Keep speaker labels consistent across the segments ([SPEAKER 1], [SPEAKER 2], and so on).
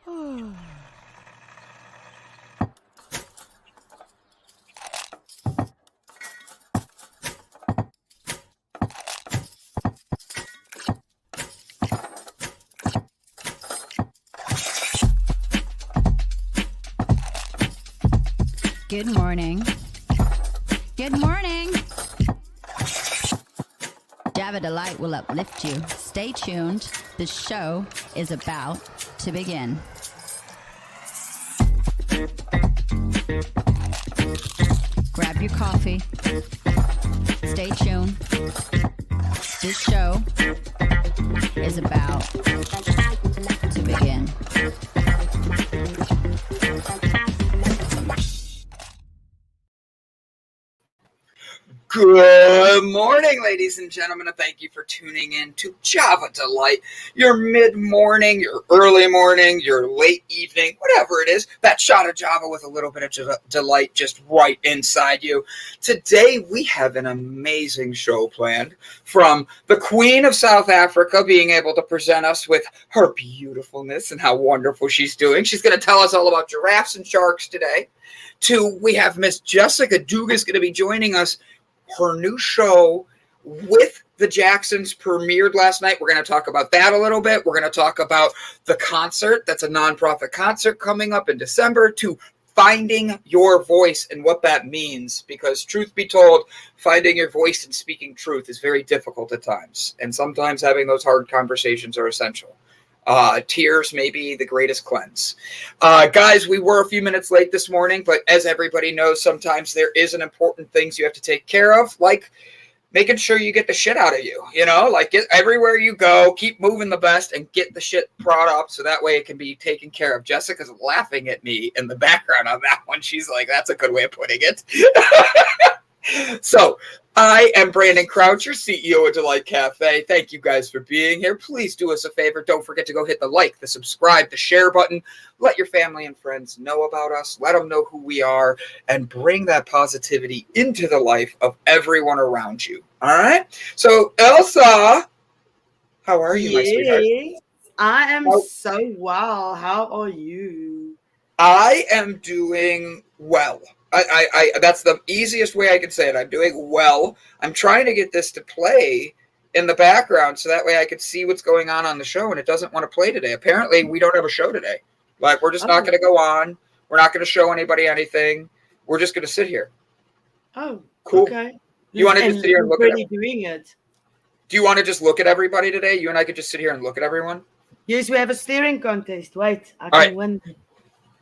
[SPEAKER 1] Good morning. Good morning. Java Delight will uplift you. Stay tuned. The show is about to begin. Grab your coffee. Stay tuned. This show is about to begin.
[SPEAKER 2] Good morning, ladies and gentlemen, and thank you for tuning in to Java Delight, your mid-morning, your early morning, your late evening, whatever it is, that shot of Java with a little bit of delight just right inside you. Today, we have an amazing show planned, from the Queen of South Africa being able to present us with her beautifulness and how wonderful she's doing. She's going to tell us all about giraffes and sharks today. To, we have Miss Jessica Dugas going to be joining us. Her new show with the Jacksons premiered last night. We're going to talk about that a little bit. We're going to talk about the concert. That's a nonprofit concert coming up in December, to finding your voice and what that means. Because truth be told, finding your voice and speaking truth is very difficult at times. And sometimes having those hard conversations are essential. Tears may be the greatest cleanse. Guys, we were a few minutes late this morning, but as everybody knows, sometimes there is an important things you have to take care of, like making sure you get the shit out of you, like get everywhere you go, keep moving the best and get the shit brought up so that way it can be taken care of. Jessica's laughing at me in the background on that one. She's like, that's a good way of putting it. So, I am Brandon Croucher, CEO of Delight Cafe. Thank you guys for being here. Please do us a favor. Don't forget to go hit the like, the subscribe, the share button. Let your family and friends know about us. Let them know who we are and bring that positivity into the life of everyone around you. All right? So, Elsa, how are you, my sweetheart?
[SPEAKER 3] I am so well. How are you?
[SPEAKER 2] I am doing well. I that's the easiest way I can say it. I'm doing well. I'm trying to get this to play in the background so that way I could see what's going on the show, and it doesn't want to play today. Apparently, we don't have a show today. Like, we're just not going to go on. We're not going to show anybody anything. We're just going to sit here.
[SPEAKER 3] Oh,
[SPEAKER 2] cool.
[SPEAKER 3] Okay.
[SPEAKER 2] You want to just sit here and look at it?
[SPEAKER 3] Doing it.
[SPEAKER 2] Do you want to just look at everybody today? You and I could just sit here and look at everyone?
[SPEAKER 3] Yes, we have a staring contest. Wait, I can win.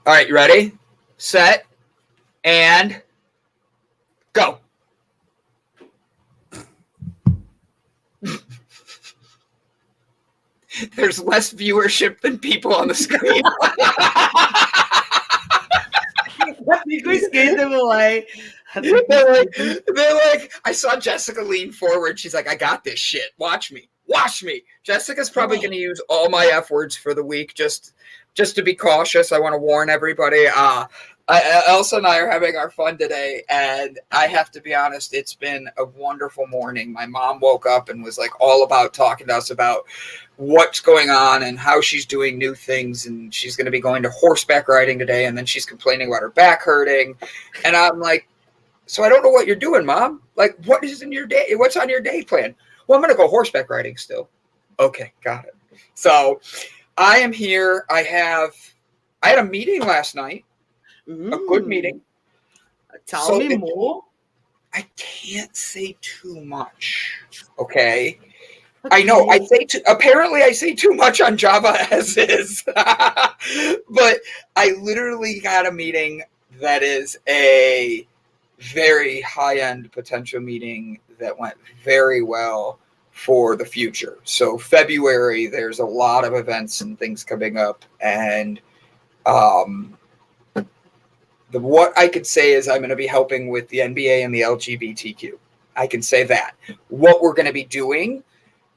[SPEAKER 2] All right, you ready? Set. And go. There's less viewership than people on the screen.
[SPEAKER 3] We scared them away.
[SPEAKER 2] They're like, I saw Jessica lean forward. She's like, I got this shit. Watch me. Watch me. Jessica's probably going to use all my F words for the week just to be cautious. I want to warn everybody. Elsa and I are having our fun today, and I have to be honest, it's been a wonderful morning. My mom woke up and was like all about talking to us about what's going on and how she's doing new things, and she's going to be going to horseback riding today, and then she's complaining about her back hurting, and I'm like, so I don't know what you're doing, Mom. Like, what is in your day? What's on your day plan? Well, I'm going to go horseback riding still. Okay, got it. So I am here. I had a meeting last night. A good meeting.
[SPEAKER 3] Tell me more.
[SPEAKER 2] I can't say too much. Okay. I know. Apparently I say too much on Java as is. But I literally got a meeting that is a very high-end potential meeting that went very well for the future. So February, there's a lot of events and things coming up, and what I could say is I'm going to be helping with the NBA and the LGBTQ. I can say that. What we're going to be doing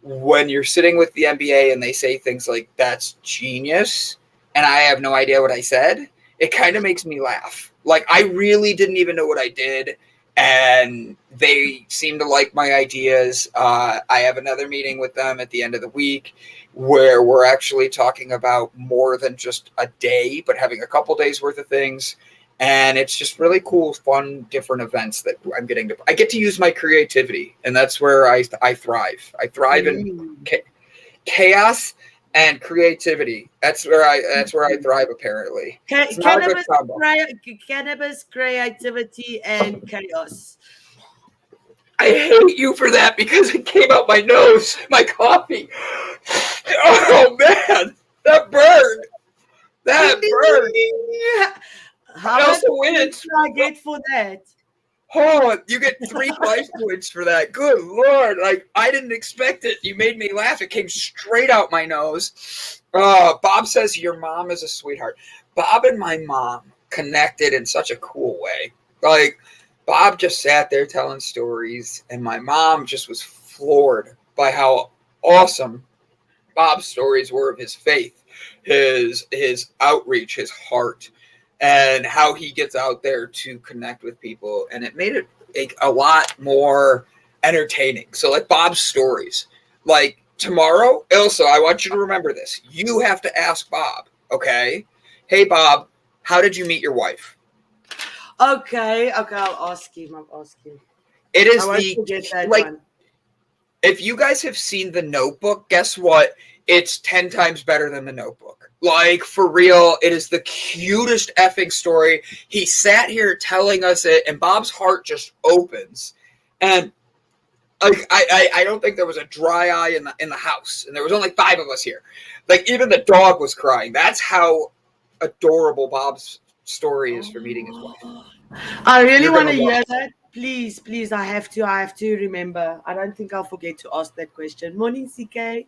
[SPEAKER 2] when you're sitting with the NBA and they say things like, that's genius, and I have no idea what I said, it kind of makes me laugh. Like, I really didn't even know what I did, and they seem to like my ideas. I have another meeting with them at the end of the week where we're actually talking about more than just a day, but having a couple days worth of things. And it's just really cool, fun, different events that I'm getting to. I get to use my creativity, and that's where I thrive. I thrive in chaos and creativity. That's where I thrive. Apparently, it's not a good combo.
[SPEAKER 3] Cannabis, creativity, and chaos.
[SPEAKER 2] I hate you for that because it came out my nose. My coffee. Oh man, that burned. That burned.
[SPEAKER 3] How much points do I get for that?
[SPEAKER 2] Oh, you get 3 life points for that. Good Lord. Like, I didn't expect it. You made me laugh. It came straight out my nose. Bob says your mom is a sweetheart. Bob and my mom connected in such a cool way. Like, Bob just sat there telling stories, and my mom just was floored by how awesome Bob's stories were of his faith, his outreach, his heart, and how he gets out there to connect with people. And it made it a lot more entertaining. So like Bob's stories, like tomorrow, Ilse, I want you to remember this. You have to ask Bob, okay? Hey, Bob, how did you meet your wife?
[SPEAKER 3] Okay, I'll ask him.
[SPEAKER 2] It is
[SPEAKER 3] one.
[SPEAKER 2] If you guys have seen The Notebook, guess what? It's 10 times better than The Notebook. Like, for real, it is the cutest effing story. He sat here telling us it, and Bob's heart just opens. And like, I don't think there was a dry eye in the house, and there was only 5 of us here. Like, even the dog was crying. That's how adorable Bob's story is for meeting his wife.
[SPEAKER 3] I really want to hear that. Please, I have to remember. I don't think I'll forget to ask that question. Morning, CK.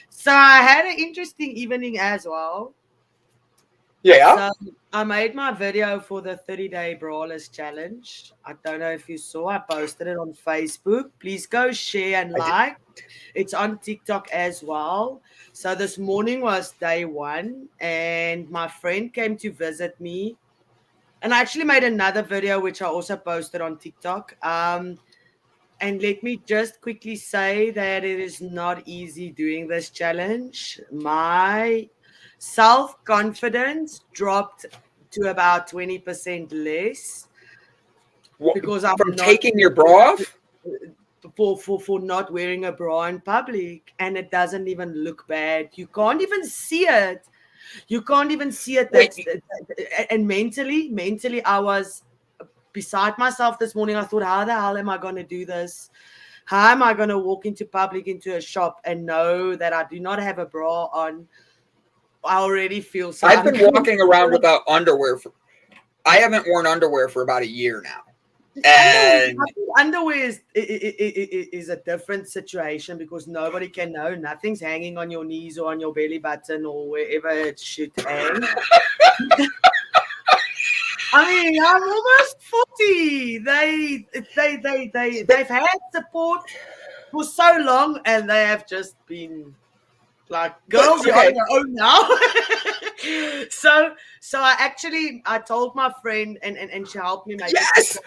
[SPEAKER 3] So I had an interesting evening as well.
[SPEAKER 2] Yeah.
[SPEAKER 3] So I made my video for the 30-day Brawlers Challenge. I don't know if you saw. I posted it on Facebook. Please go share and like. It's on TikTok as well. So this morning was day 1, and my friend came to visit me. And I actually made another video, which I also posted on TikTok. And let me just quickly say that it is not easy doing this challenge. My self-confidence dropped to about 20% less because I'm
[SPEAKER 2] from taking your bra off?
[SPEAKER 3] For not wearing a bra in public, and it doesn't even look bad. You can't even see it. And mentally, I was beside myself this morning. I thought, how the hell am I going to do this? How am I going to walk into public, into a shop, and know that I do not have a bra on? I already feel so.
[SPEAKER 2] I've been walking around without underwear. I haven't worn underwear for about a year now. And
[SPEAKER 3] underwear is a different situation because nobody can know. Nothing's hanging on your knees or on your belly button or wherever it should hang. I mean, I'm almost 40. They've had support for so long, and they have just been like, girls, you're on your own now. So I told my friend, and she helped me make it.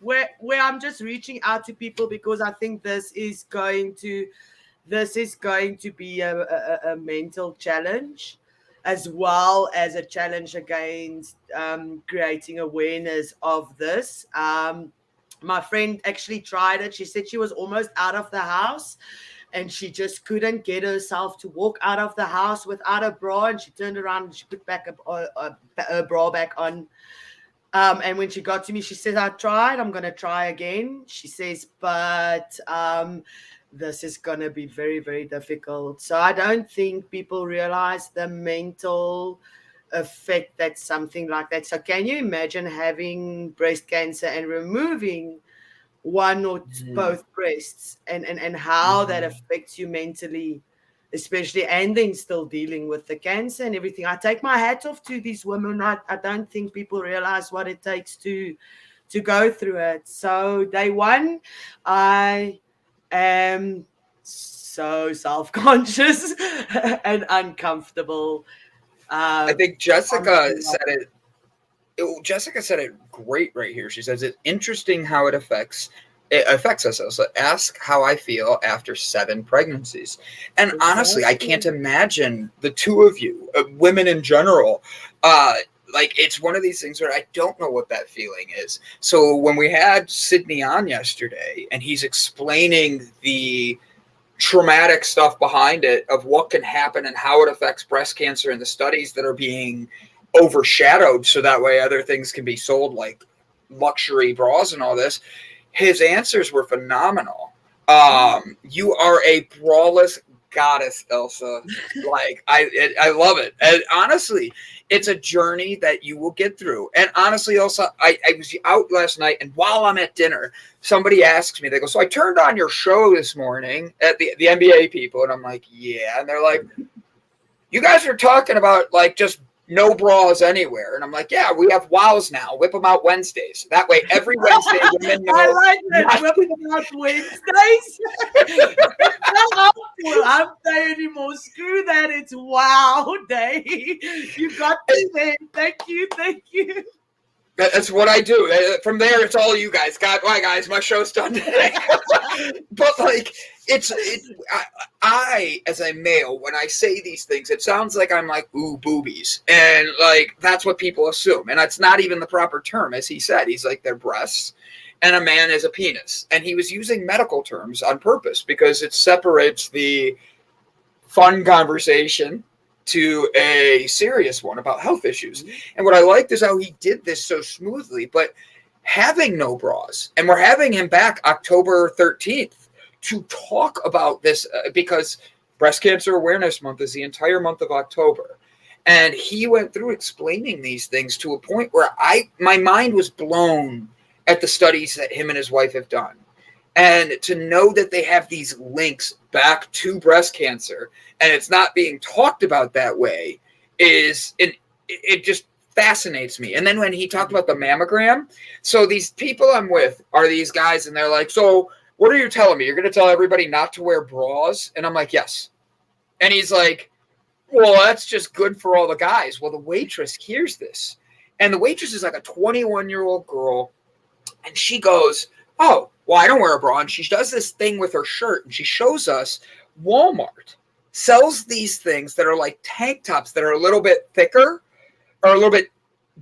[SPEAKER 3] Where I'm just reaching out to people because I think this is going to be a mental challenge, as well as a challenge against creating awareness of this. My friend actually tried it. She said she was almost out of the house, and she just couldn't get herself to walk out of the house without a bra. And she turned around and she put back a bra back on. And when she got to me, she says, I tried. I'm going to try again. She says, but this is going to be very, very difficult. So I don't think people realize the mental effect that something like that. So can you imagine having breast cancer and removing one or both breasts and how that affects you mentally, especially, and then still dealing with the cancer and everything. I take my hat off to these women. I don't think people realize what it takes to go through it. So day 1, I am so self-conscious and uncomfortable.
[SPEAKER 2] I think Jessica said it. Jessica said it great right here. She says it's interesting how it affects us. So ask how I feel after 7 pregnancies. And honestly, I can't imagine the two of you, women in general, like it's one of these things where I don't know what that feeling is. So when we had Sydney on yesterday and he's explaining the traumatic stuff behind it of what can happen and how it affects breast cancer and the studies that are being overshadowed so that way other things can be sold like luxury bras and all this, his answers were phenomenal. You are a braless goddess, Elsa. Like I love it. And honestly, it's a journey that you will get through. And honestly, Elsa, I was out last night, and while I'm at dinner, somebody asks me, they go, so I turned on your show this morning at the NBA people, and I'm like, yeah. And they're like, you guys are talking about like just no bras anywhere. And I'm like, yeah, we have wows now. Whip them out Wednesdays. That way every Wednesday women know.
[SPEAKER 3] I like that. Whip them out Wednesdays. Not hump day anymore. Screw that. It's wow day. You got me there. Thank you. Thank you.
[SPEAKER 2] That's what I do. From there, it's all you guys. God, bye, guys. My show's done today. But like, I, as a male, when I say these things, it sounds like I'm like, ooh, boobies. And like, that's what people assume. And that's not even the proper term. As he said, he's like, they're breasts and a man is a penis. And he was using medical terms on purpose because it separates the fun conversation to a serious one about health issues. And what I liked is how he did this so smoothly, but having no bras. And we're having him back October 13th to talk about this because Breast Cancer Awareness Month is the entire month of October. And he went through explaining these things to a point where my mind was blown at the studies that him and his wife have done. And to know that they have these links back to breast cancer and it's not being talked about that way it just fascinates me. And then when he talked about the mammogram, so these people I'm with are these guys and they're like, so what are you telling me? You're going to tell everybody not to wear bras? And I'm like, yes. And he's like, well, that's just good for all the guys. Well, the waitress hears this. And the waitress is like a 21-year-old girl. And she goes, oh, well, I don't wear a bra. And she does this thing with her shirt. And she shows us Walmart sells these things that are like tank tops that are a little bit thicker or a little bit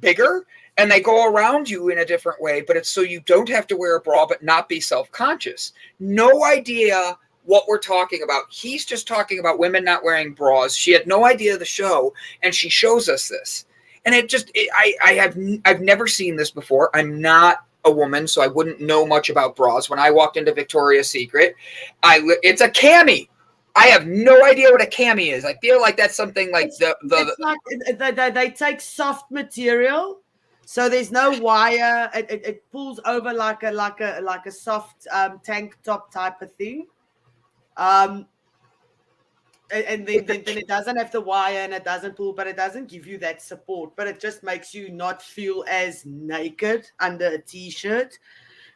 [SPEAKER 2] bigger. And they go around you in a different way. But it's so you don't have to wear a bra but not be self-conscious. No idea what we're talking about. He's just talking about women not wearing bras. She had no idea of the show. And she shows us this. And I've never seen this before. I'm not a woman, so I wouldn't know much about bras. When I walked into Victoria's Secret, it's a cami. I have no idea what a cami is. I feel like that's something like
[SPEAKER 3] they take soft material, so there's no wire. It pulls over like a soft tank top type of thing. And then it doesn't have the wire and it doesn't pull, but it doesn't give you that support. But it just makes you not feel as naked under a t-shirt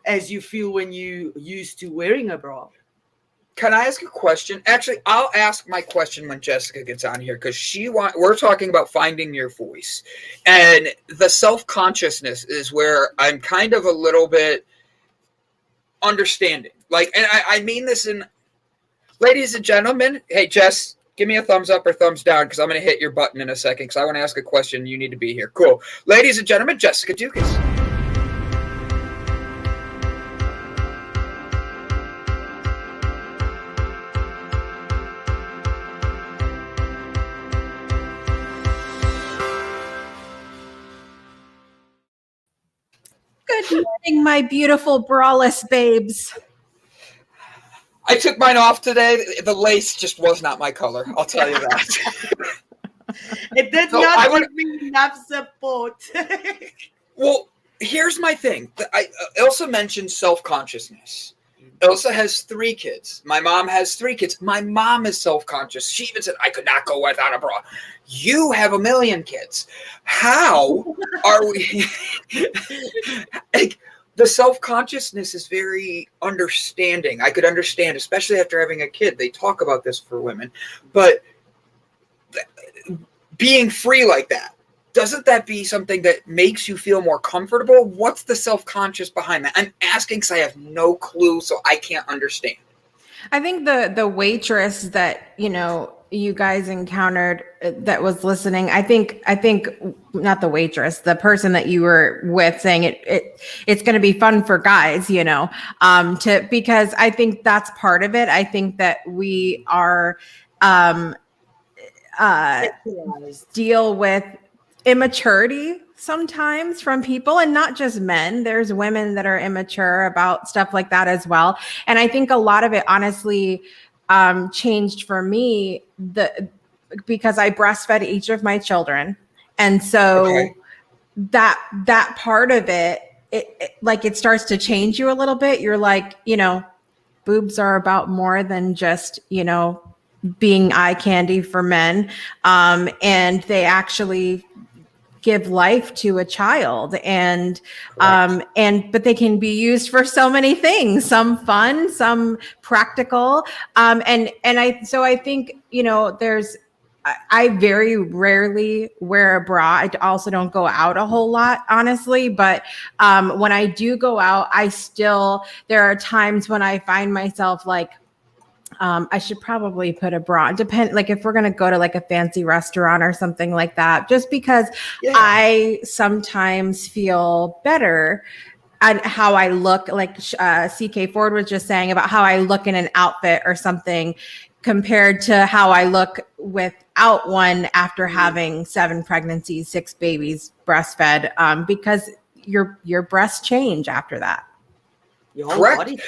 [SPEAKER 3] as you feel when you used to wearing a bra.
[SPEAKER 2] Can I ask a question? Actually, I'll ask my question when Jessica gets on here because we're talking about finding your voice. And the self-consciousness is where I'm kind of a little bit understanding. Like, and I mean this in... Ladies and gentlemen, hey, Jess, give me a thumbs up or thumbs down because I'm going to hit your button in a second because I want to ask a question. You need to be here. Cool. Ladies and gentlemen, Jessica Dugas.
[SPEAKER 4] Good morning, my beautiful braless babes.
[SPEAKER 2] I took mine off today. The lace just was not my color. I'll tell you that.
[SPEAKER 3] It did not give me enough support.
[SPEAKER 2] Well, here's my thing. Ilse mentioned self-consciousness. Ilse has 3 kids. My mom has 3 kids. My mom is self-conscious. She even said, I could not go without a bra. You have 1 million kids. How are we... like, the self-consciousness is very understanding. I could understand, especially after having a kid. They talk about this for women. But being free like that, doesn't that be something that makes you feel more comfortable? What's the self-conscious behind that? I'm asking because I have no clue, so I can't understand.
[SPEAKER 5] I think the waitress that, you know, you guys encountered that was listening, I think not the waitress, the person that you were with saying it's going to be fun for guys, you know, because I think that's part of it. I think that we are deal with immaturity sometimes from people, and not just men. There's women that are immature about stuff like that as well. And I think a lot of it honestly changed for me because I breastfed each of my children. And so that part of it, it starts to change you a little bit. You're like, you know, boobs are about more than just, you know, being eye candy for men. And they actually give life to a child, and but they can be used for so many things, some fun, some practical. And I think, you know, I very rarely wear a bra. I also don't go out a whole lot, honestly. But when I do go out, there are times when I find myself like, I should probably put a bra. Like if we're going to go to like a fancy restaurant or something like that, just because I sometimes feel better at how I look, like CK Ford was just saying about how I look in an outfit or something compared to how I look without one after having 7 pregnancies, 6 babies, breastfed, because your breasts change after that.
[SPEAKER 2] Correct.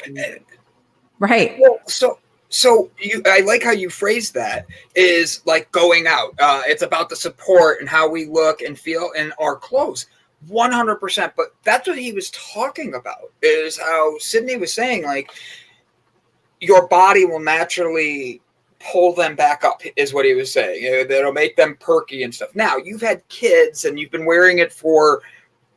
[SPEAKER 5] Right.
[SPEAKER 2] Well, so I like how you phrase that, is like going out. It's about the support and how we look and feel in our clothes. 100%. But that's what he was talking about, is how Sydney was saying, like, your body will naturally pull them back up, is what he was saying. That'll make them perky and stuff. Now, you've had kids and you've been wearing it for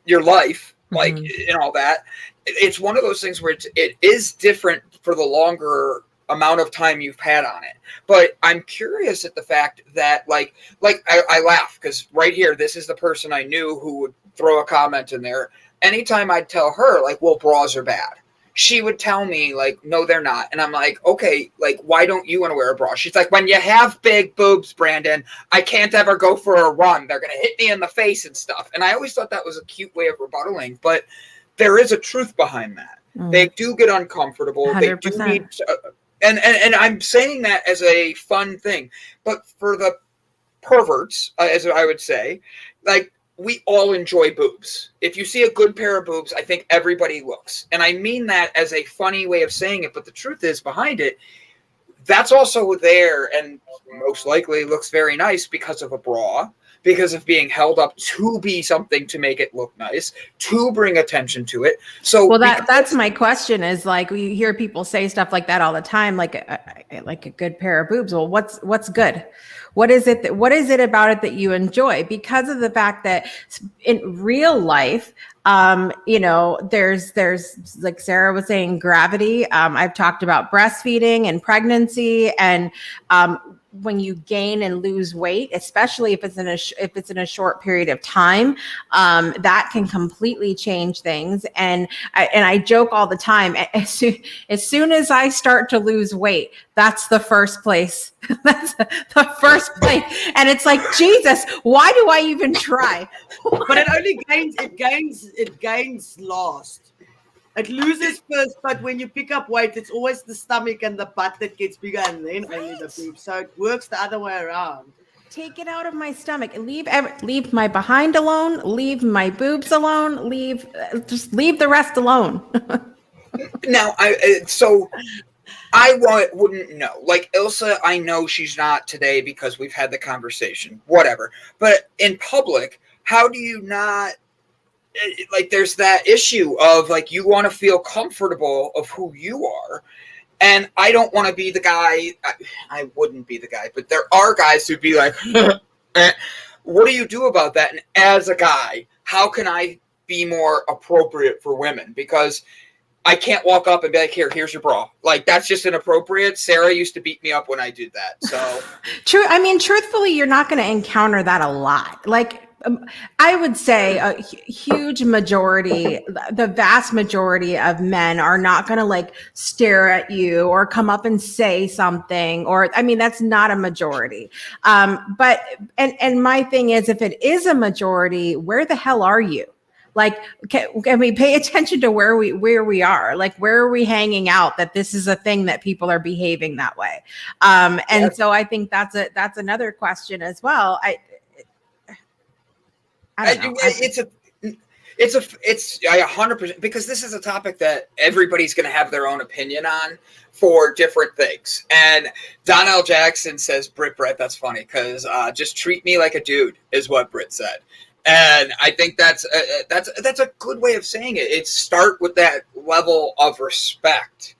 [SPEAKER 2] your life, like, and all that. It's one of those things where it is different for the longer amount of time you've had on it. But I'm curious at the fact that like I laugh because right here, this is the person I knew who would throw a comment in there. Anytime I'd tell her like, well, bras are bad, she would tell me like, no, they're not. And I'm like, okay, like, why don't you want to wear a bra? She's like, when you have big boobs, Brandon, I can't ever go for a run. They're going to hit me in the face and stuff. And I always thought that was a cute way of rebuttaling, but there is a truth behind that. They do get uncomfortable.
[SPEAKER 5] 100%.
[SPEAKER 2] They do need and I'm saying that as a fun thing, but for the perverts, as I would say, like, we all enjoy boobs. If you see a good pair of boobs, I think everybody looks. And I mean that as a funny way of saying it, but the truth is behind it, that's also there and most likely looks very nice because of a bra, because of being held up to be something to make it look nice, to bring attention to it. So,
[SPEAKER 5] well, that's my question is like, you hear people say stuff like that all the time, like a good pair of boobs. Well, what's good? What is it about it that you enjoy? Because of the fact that in real life, you know, there's like Sarah was saying, gravity. I've talked about breastfeeding and pregnancy, and when you gain and lose weight, especially if it's in a short period of time, that can completely change things. And I joke all the time. As soon as I start to lose weight, that's the first place. That's the first place. And it's like, Jesus, why do I even try?
[SPEAKER 3] But it only gains last. It loses first, but when you pick up weight, it's always the stomach and the butt that gets bigger, and then only the boobs. So it works the other way around.
[SPEAKER 5] Take it out of my stomach and leave my behind alone. Leave my boobs alone. Just leave the rest alone.
[SPEAKER 2] Now, I wouldn't know. Like Ilse, I know she's not today because we've had the conversation. Whatever. But in public, how do you not? Like, there's that issue of like, you want to feel comfortable of who you are, and I don't want to be the guy. I wouldn't be the guy, but there are guys who'd be like, what do you do about that? And as a guy, how can I be more appropriate for women? Because I can't walk up and be like, here's your bra. Like, that's just inappropriate. Sarah used to beat me up when I did that. So
[SPEAKER 5] true. I mean, truthfully, you're not going to encounter that a lot. Like, I would say a huge majority, the vast majority of men are not going to like stare at you or come up and say something, or, I mean, that's not a majority. But my thing is, if it is a majority, where the hell are you? Like, can we pay attention to where we are? Like, where are we hanging out that this is a thing that people are behaving that way? So I think that's another question as well. I don't know.
[SPEAKER 2] It's 100%, because this is a topic that everybody's going to have their own opinion on for different things. And Donnell Jackson says, Brett, that's funny, because just treat me like a dude is what Britt said. And I think that's a good way of saying it. It's start with that level of respect,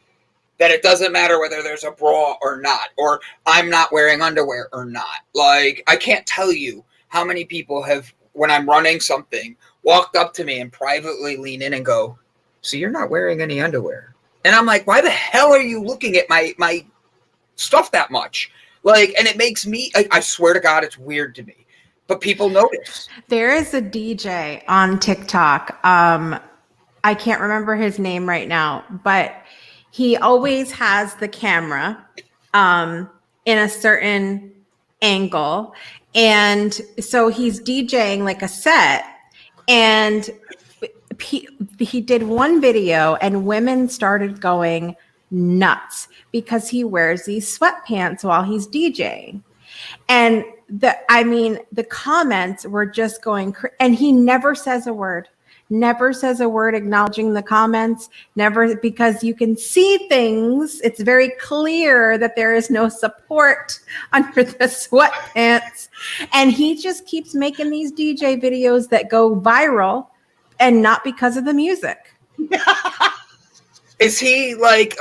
[SPEAKER 2] that it doesn't matter whether there's a bra or not, or I'm not wearing underwear or not. Like, I can't tell you how many people have, when I'm running something, walked up to me and privately lean in and go, so you're not wearing any underwear? And I'm like, why the hell are you looking at my stuff that much? Like, and it makes me, I swear to God, it's weird to me. But people notice. There
[SPEAKER 5] is a DJ on TikTok. I can't remember his name right now, but he always has the camera in a certain angle. And so he's DJing like a set. And he did one video and women started going nuts because he wears these sweatpants while he's DJing. And the comments were just going, and he never says a word acknowledging the comments, never, because you can see things. It's very clear that there is no support under the sweatpants. And he just keeps making these DJ videos that go viral, and not because of the music.
[SPEAKER 2] Is he like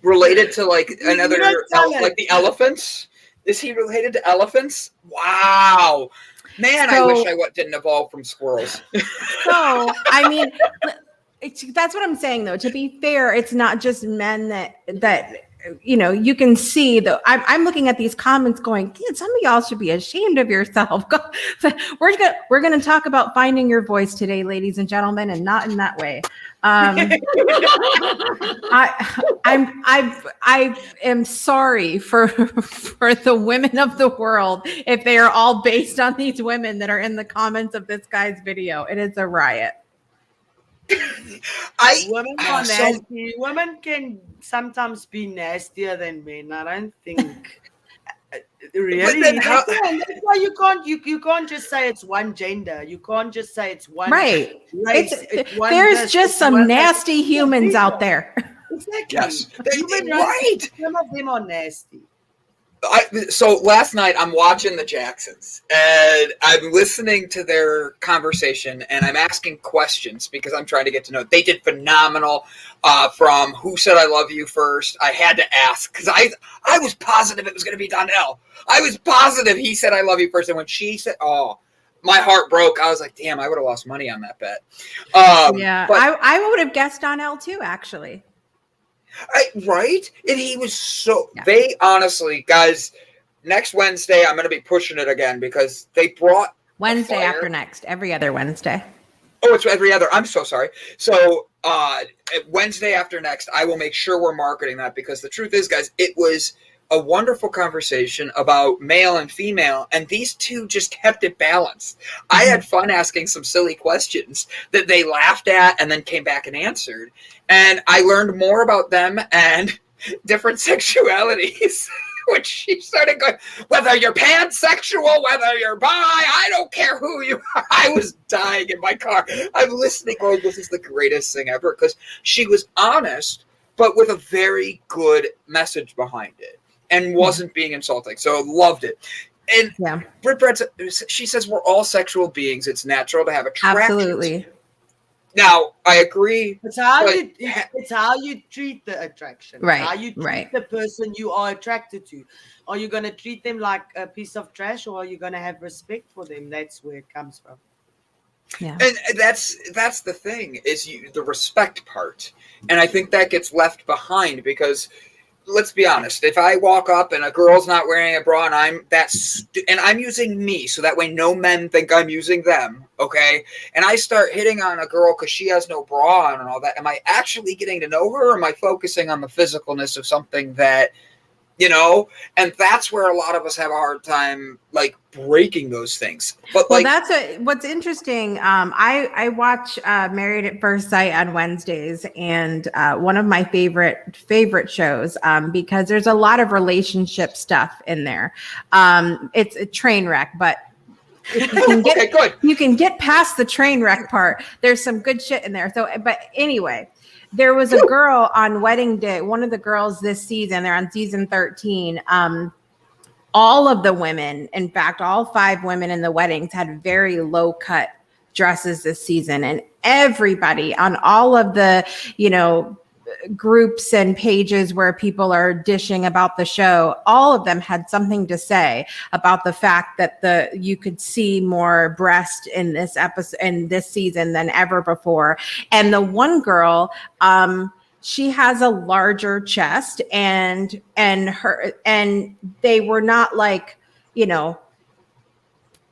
[SPEAKER 2] related to like another, like the elephants? Is he related to elephants? Wow. Man, I wish I didn't evolve from squirrels.
[SPEAKER 5] So, I mean, that's what I'm saying, though. To be fair, it's not just men that you can see, though. I'm looking at these comments going, some of y'all should be ashamed of yourself. We're gonna talk about finding your voice today, ladies and gentlemen, and not in that way. I am sorry for the women of the world if they are all based on these women that are in the comments of this guy's video. It is a riot.
[SPEAKER 3] Women are nasty. Women can sometimes be nastier than men. I don't think. Really, that's why you can't just say it's one gender. You can't just say it's one race.
[SPEAKER 5] There's just some nasty humans out there.
[SPEAKER 3] Exactly.
[SPEAKER 2] Yes,
[SPEAKER 3] right. Some of them are nasty.
[SPEAKER 2] So last night I'm watching the Jacksons and I'm listening to their conversation and I'm asking questions because I'm trying to get to know it. They did phenomenal from Who Said I Love You First. I had to ask because I was positive it was going to be Donnell. I was positive he said I love you first. And when she said, oh, my heart broke. I was like, damn, I would have lost money on that bet.
[SPEAKER 5] But I would have guessed Donnell too, actually.
[SPEAKER 2] Right? And he was so, they honestly, guys, next Wednesday, I'm going to be pushing it again because they brought
[SPEAKER 5] Wednesday after next, every other Wednesday.
[SPEAKER 2] Oh, it's every other. I'm so sorry. So Wednesday after next, I will make sure we're marketing that because the truth is, guys, it was a wonderful conversation about male and female, and these two just kept it balanced. I had fun asking some silly questions that they laughed at and then came back and answered. And I learned more about them and different sexualities. When she started going, whether you're pansexual, whether you're bi, I don't care who you are. I was dying in my car. I'm listening, going, this is the greatest thing ever. Because she was honest, but with a very good message behind it. And wasn't being insulting. So loved it. And Britt, she says we're all sexual beings. It's natural to have attraction.
[SPEAKER 5] Absolutely.
[SPEAKER 2] Now, I agree.
[SPEAKER 3] It's how you treat the attraction.
[SPEAKER 5] Right.
[SPEAKER 3] How you treat the person you are attracted to. Are you going to treat them like a piece of trash or are you going to have respect for them? That's where it comes from.
[SPEAKER 5] Yeah.
[SPEAKER 2] And that's the thing, is the respect part. And I think that gets left behind because let's be honest. If I walk up and a girl's not wearing a bra and I'm using me, so that way no men think I'm using them, okay? And I start hitting on a girl because she has no bra on and all that. Am I actually getting to know her, or am I focusing on the physicalness of something that, you know? And that's where a lot of us have a hard time, like, breaking those things. But
[SPEAKER 5] well,
[SPEAKER 2] like,
[SPEAKER 5] what's interesting. I watch Married at First Sight on Wednesdays, and one of my favorite shows, because there's a lot of relationship stuff in there. It's a train wreck, but if you can get
[SPEAKER 2] good.
[SPEAKER 5] You can get past the train wreck part. There's some good shit in there. So, but anyway. There was a girl on wedding day, one of the girls this season, they're on season 13. All of the women, in fact, all 5 women in the weddings had very low cut dresses this season. And everybody on all of the, groups and pages where people are dishing about the show, all of them had something to say about the fact that you could see more breast in this episode, in this season, than ever before. And the one girl, she has a larger chest, and they were not like,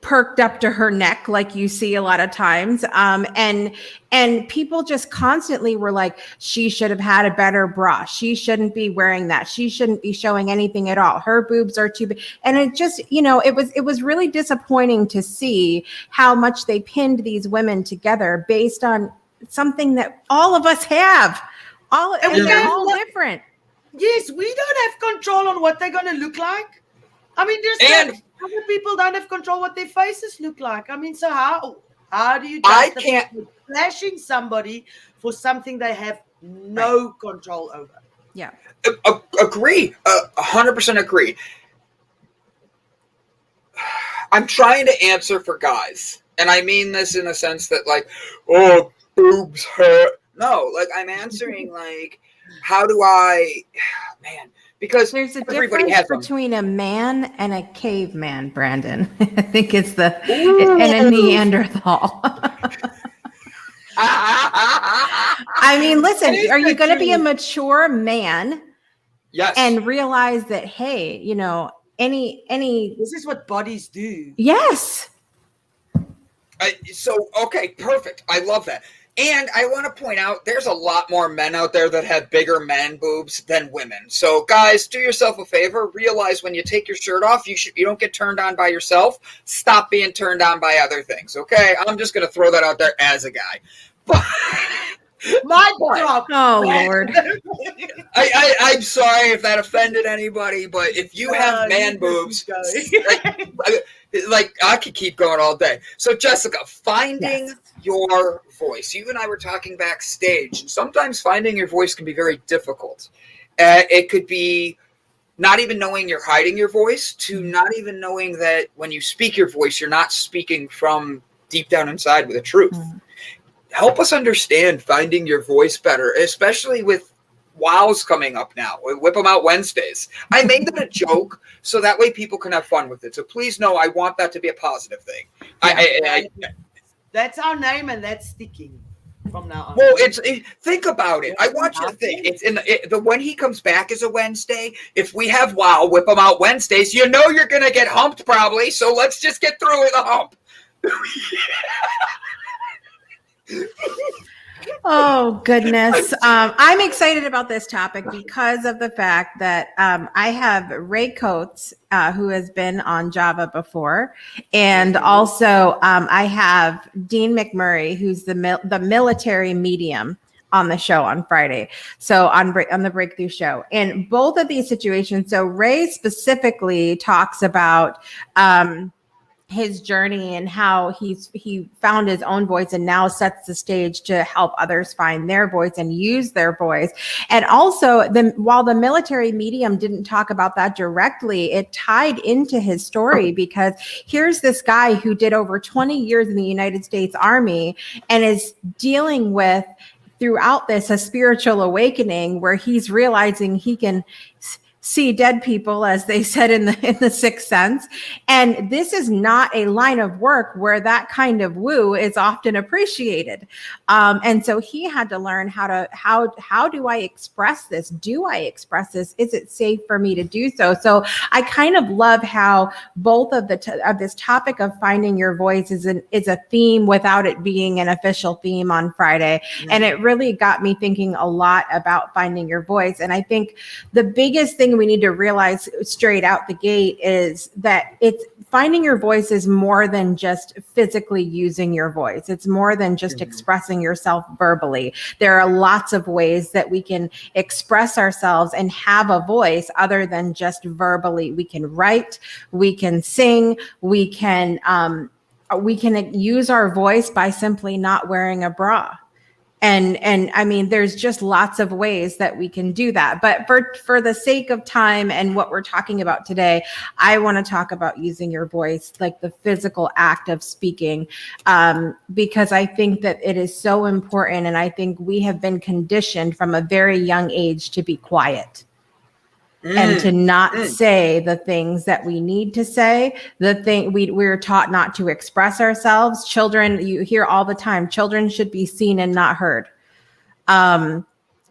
[SPEAKER 5] perked up to her neck like you see a lot of times. And people just constantly were like, she should have had a better bra. She shouldn't be wearing that. She shouldn't be showing anything at all. Her boobs are too big. And it just, it was really disappointing to see how much they pinned these women together based on something that all of us have. They're all different.
[SPEAKER 3] Yes, we don't have control on what they're going to look like. I mean, other people don't have control what their faces look like. I mean, so how do you justify flashing somebody for something they have no control over?
[SPEAKER 5] Yeah.
[SPEAKER 2] Agree. 100% agree. I'm trying to answer for guys. And I mean this in a sense that, like, oh, boobs hurt. No, like, I'm answering, like, how do I, man, because
[SPEAKER 5] there's a difference between a man and a caveman, Brandon. I think it's and a Neanderthal. I mean, listen, are you going to be a mature man?
[SPEAKER 2] Yes.
[SPEAKER 5] And realize that, hey, any
[SPEAKER 3] this is what bodies do.
[SPEAKER 5] Yes.
[SPEAKER 2] Okay, perfect. I love that. And I want to point out, there's a lot more men out there that have bigger man boobs than women. So, guys, do yourself a favor. Realize when you take your shirt off, you don't get turned on by yourself. Stop being turned on by other things, okay? I'm just going to throw that out there as a guy. But,
[SPEAKER 5] oh, Lord.
[SPEAKER 2] I'm sorry if that offended anybody, but if you have man boobs, like, I could keep going all day. So, Jessica, finding your voice. You and I were talking backstage, and sometimes finding your voice can be very difficult. It could be not even knowing you're hiding your voice, to not even knowing that when you speak your voice, you're not speaking from deep down inside with the truth. Mm-hmm. Help us understand finding your voice better, especially with WOWs coming up now. Whip them out Wednesdays. I made that a joke so that way people can have fun with it. So please know I want that to be a positive thing. Yeah.
[SPEAKER 3] That's our name, and that's sticking from now on.
[SPEAKER 2] Well, think about it. I want you to think. It's when he comes back as a Wednesday. If we have WOW, whip them out Wednesdays. You're gonna get humped probably. So let's just get through with the hump.
[SPEAKER 5] Oh, goodness. I'm excited about this topic because of the fact that I have Ray Coates, who has been on Java before. And also I have Dean McMurray, who's the military medium on the show on Friday. So on the Breakthrough Show. And both of these situations, so Ray specifically talks about his journey and how he found his own voice and now sets the stage to help others find their voice and use their voice. And also, while the military medium didn't talk about that directly, it tied into his story, because here's this guy who did over 20 years in the United States Army and is dealing with, throughout this, a spiritual awakening where he's realizing he can see dead people, as they said in the Sixth Sense. And this is not a line of work where that kind of woo is often appreciated. And so he had to learn how do I express this? Do I express this? Is it safe for me to do so? So I kind of love how both of this topic of finding your voice is a theme without it being an official theme on Friday. Mm-hmm. And it really got me thinking a lot about finding your voice. And I think the biggest thing we need to realize straight out the gate is that it's finding your voice is more than just physically using your voice. It's more than just expressing yourself verbally. There are lots of ways that we can express ourselves and have a voice other than just verbally. We can write, we can sing, we can use our voice by simply not wearing a bra. And I mean, there's just lots of ways that we can do that. But for the sake of time and what we're talking about today, I want to talk about using your voice, like the physical act of speaking, because I think that it is so important. And I think we have been conditioned from a very young age to be quiet. And to not say the things that we need to say, we're taught not to express ourselves. Children, you hear all the time, children should be seen and not heard. And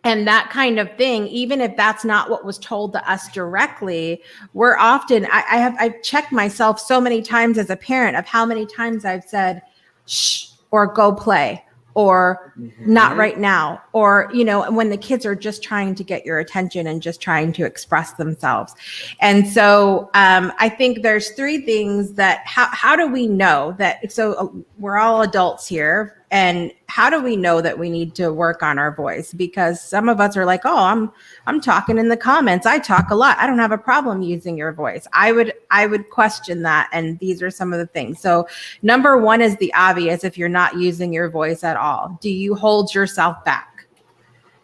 [SPEAKER 5] that kind of thing, even if that's not what was told to us directly, we're often, I've checked myself so many times as a parent of how many times I've said, shh, or go play, or not right now, or, when the kids are just trying to get your attention and just trying to express themselves. And so I think there's three things that, how do we know that, so we're all adults here, and how do we know that we need to work on our voice? Because some of us are like, oh, I'm talking in the comments. I talk a lot. I don't have a problem using your voice. I would question that. And these are some of the things. So number one is the obvious. If you're not using your voice at all, do you hold yourself back?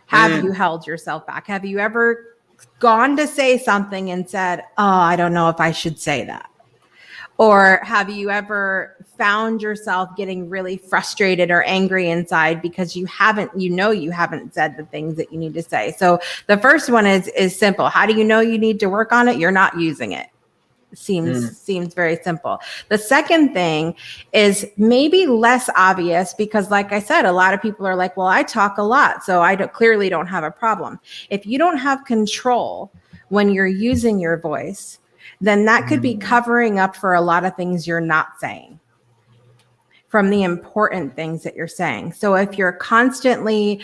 [SPEAKER 5] Have you held yourself back? Have you ever gone to say something and said, oh, I don't know if I should say that? Or have you ever found yourself getting really frustrated or angry inside because you haven't said the things that you need to say? So the first one is simple. How do you know you need to work on it? You're not using it. Seems very simple. The second thing is maybe less obvious, because like I said, a lot of people are like, well, I talk a lot, so I clearly don't have a problem. If you don't have control when you're using your voice, then that could be covering up for a lot of things you're not saying, from the important things that you're saying. So if you're constantly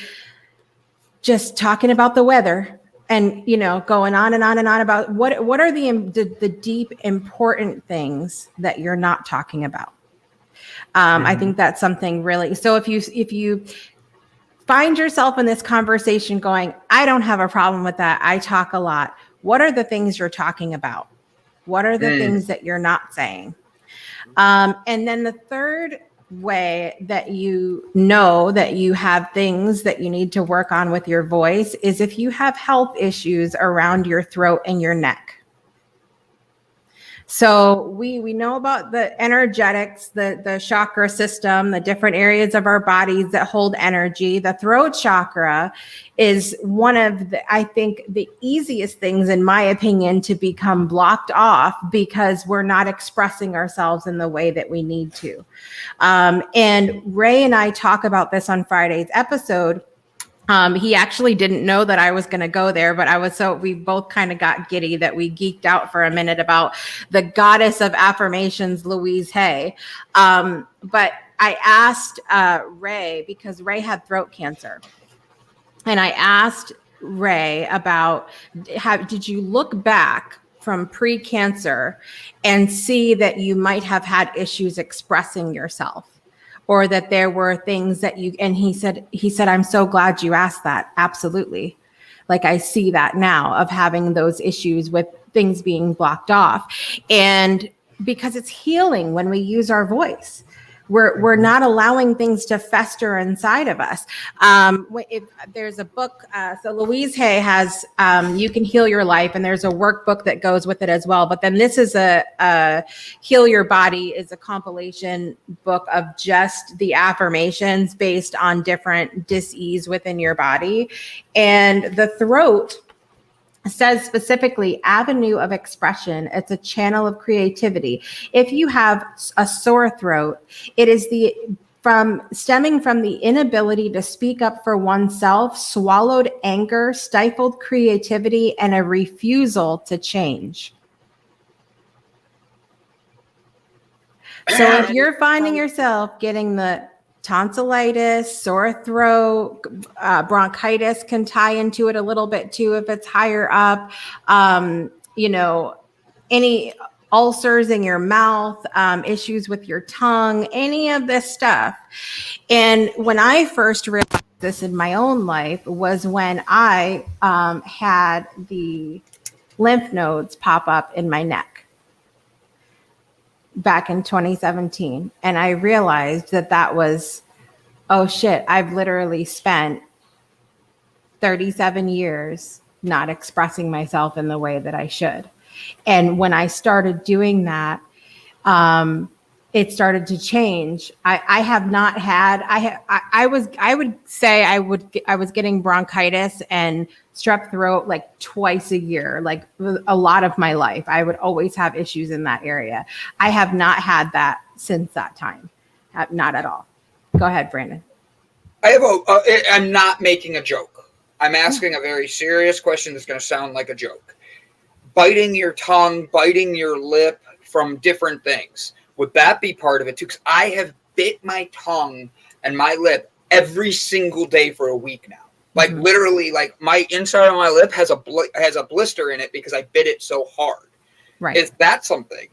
[SPEAKER 5] just talking about the weather and, going on and on and on about what are the deep, important things that you're not talking about. I think that's something really, so if you find yourself in this conversation going, I don't have a problem with that, I talk a lot. What are the things you're talking about? What are the things that you're not saying? And then the third way that you know that you have things that you need to work on with your voice is if you have health issues around your throat and your neck. So we know about the energetics, the chakra system, the different areas of our bodies that hold energy. The throat chakra is one of I think the easiest things, in my opinion, to become blocked off because we're not expressing ourselves in the way that we need to. And Ray and I talk about this on Friday's episode. He actually didn't know that I was going to go there, but we both kind of got giddy that we geeked out for a minute about the goddess of affirmations, Louise Hay. But I asked Ray, because Ray had throat cancer. And I asked Ray about, did you look back from pre-cancer and see that you might have had issues expressing yourself? Or that there were things that and he said, I'm so glad you asked that. Absolutely. Like, I see that now, of having those issues with things being blocked off. And because it's healing when we use our voice. We're not allowing things to fester inside of us. If there's a book, so Louise Hay has You Can Heal Your Life, and there's a workbook that goes with it as well. But then this is a Heal Your Body is a compilation book of just the affirmations based on different dis-ease within your body. And the throat says specifically avenue of expression. It's a channel of creativity. If you have a sore throat, it is stemming from the inability to speak up for oneself, swallowed anger, stifled creativity, and a refusal to change. So if you're finding yourself getting the tonsillitis, sore throat, bronchitis can tie into it a little bit too if it's higher up, any ulcers in your mouth, issues with your tongue, any of this stuff. And when I first realized this in my own life was when I had the lymph nodes pop up in my neck back in 2017. And I realized that was, oh shit, I've literally spent 37 years not expressing myself in the way that I should. And when I started doing that, it started to change. I have not had, I would say I was getting bronchitis and strep throat like twice a year, like a lot of my life. I would always have issues in that area. I have not had that since that time. Not at all. Go ahead, Brandon.
[SPEAKER 2] I'm not making a joke. I'm asking a very serious question that's going to sound like a joke. Biting your tongue, biting your lip from different things. Would that be part of it too? Because I have bit my tongue and my lip every single day for a week now. Like literally, like my inside of my lip has a blister in it because I bit it so hard.
[SPEAKER 5] Right.
[SPEAKER 2] Is that something?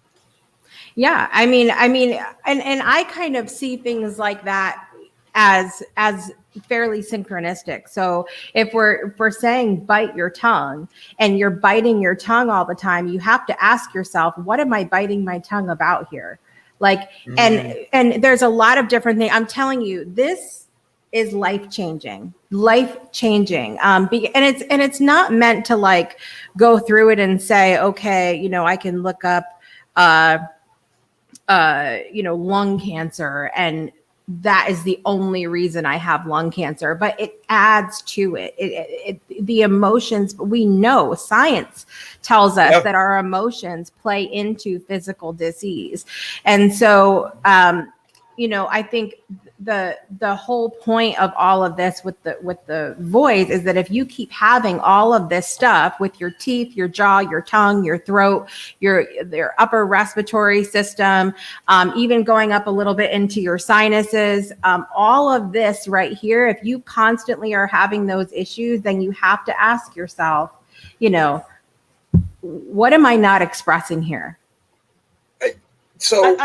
[SPEAKER 5] Yeah. I mean, and I kind of see things like that as fairly synchronistic. So if we're saying bite your tongue and you're biting your tongue all the time, you have to ask yourself, what am I biting my tongue about here? Like, and there's a lot of different things. I'm telling you, this is life-changing. And it's not meant to like go through it and say, okay, I can look up, lung cancer and that is the only reason I have lung cancer, but it adds to it. The emotions, we know science tells us that our emotions play into physical disease. And so, I think the whole point of all of this with the voice is that if you keep having all of this stuff with your teeth, your jaw, your tongue, your throat, your upper respiratory system, even going up a little bit into your sinuses, all of this right here, if you constantly are having those issues, then you have to ask yourself, what am I not expressing here?
[SPEAKER 2] So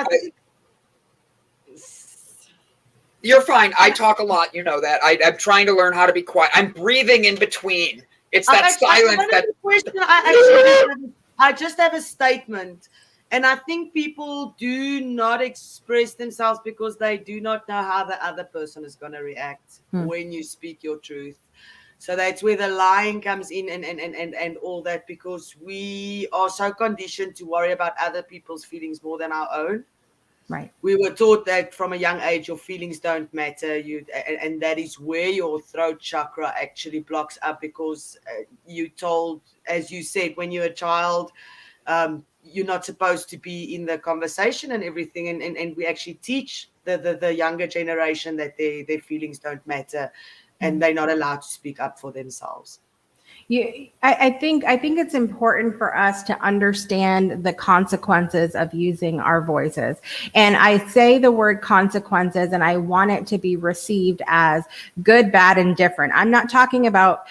[SPEAKER 2] you're fine. I talk a lot. You know that. I'm trying to learn how to be quiet. I'm breathing in between. It's that silence.
[SPEAKER 3] I just have a statement. And I think people do not express themselves because they do not know how the other person is going to react when you speak your truth. So that's where the lying comes in and all that, because we are so conditioned to worry about other people's feelings more than our own.
[SPEAKER 5] Right.
[SPEAKER 3] We were taught that from a young age, your feelings don't matter. And that is where your throat chakra actually blocks up, because you told, as you said, when you're a child, you're not supposed to be in the conversation and everything. And we actually teach the younger generation that their feelings don't matter and they're not allowed to speak up for themselves.
[SPEAKER 5] I think it's important for us to understand the consequences of using our voices. And I say the word consequences, and I want it to be received as good, bad, and different. I'm not talking about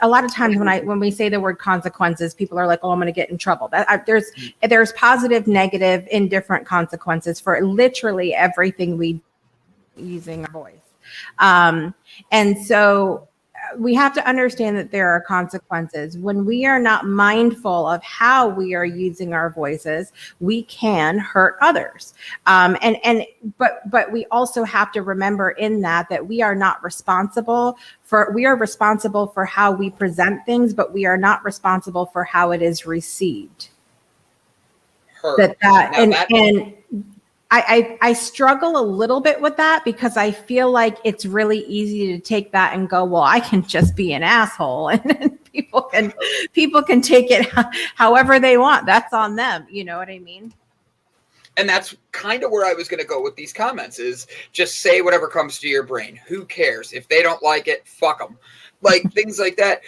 [SPEAKER 5] a lot of times when we say the word consequences, people are like, "Oh, I'm going to get in trouble." There's positive, negative, indifferent consequences for literally everything we do using our voice. And so we have to understand that there are consequences. When we are not mindful of how we are using our voices, we can hurt others. But we also have to remember in that we are not responsible we are responsible for how we present things, but we are not responsible for how it is received.
[SPEAKER 2] Hurt.
[SPEAKER 5] And I struggle a little bit with that because I feel like it's really easy to take that and go, well, I can just be an asshole, and then people can take it however they want. That's on them. You know what I mean?
[SPEAKER 2] And that's kind of where I was going to go with these comments, is just say whatever comes to your brain. Who cares? If they don't like it, fuck them. Like things like that.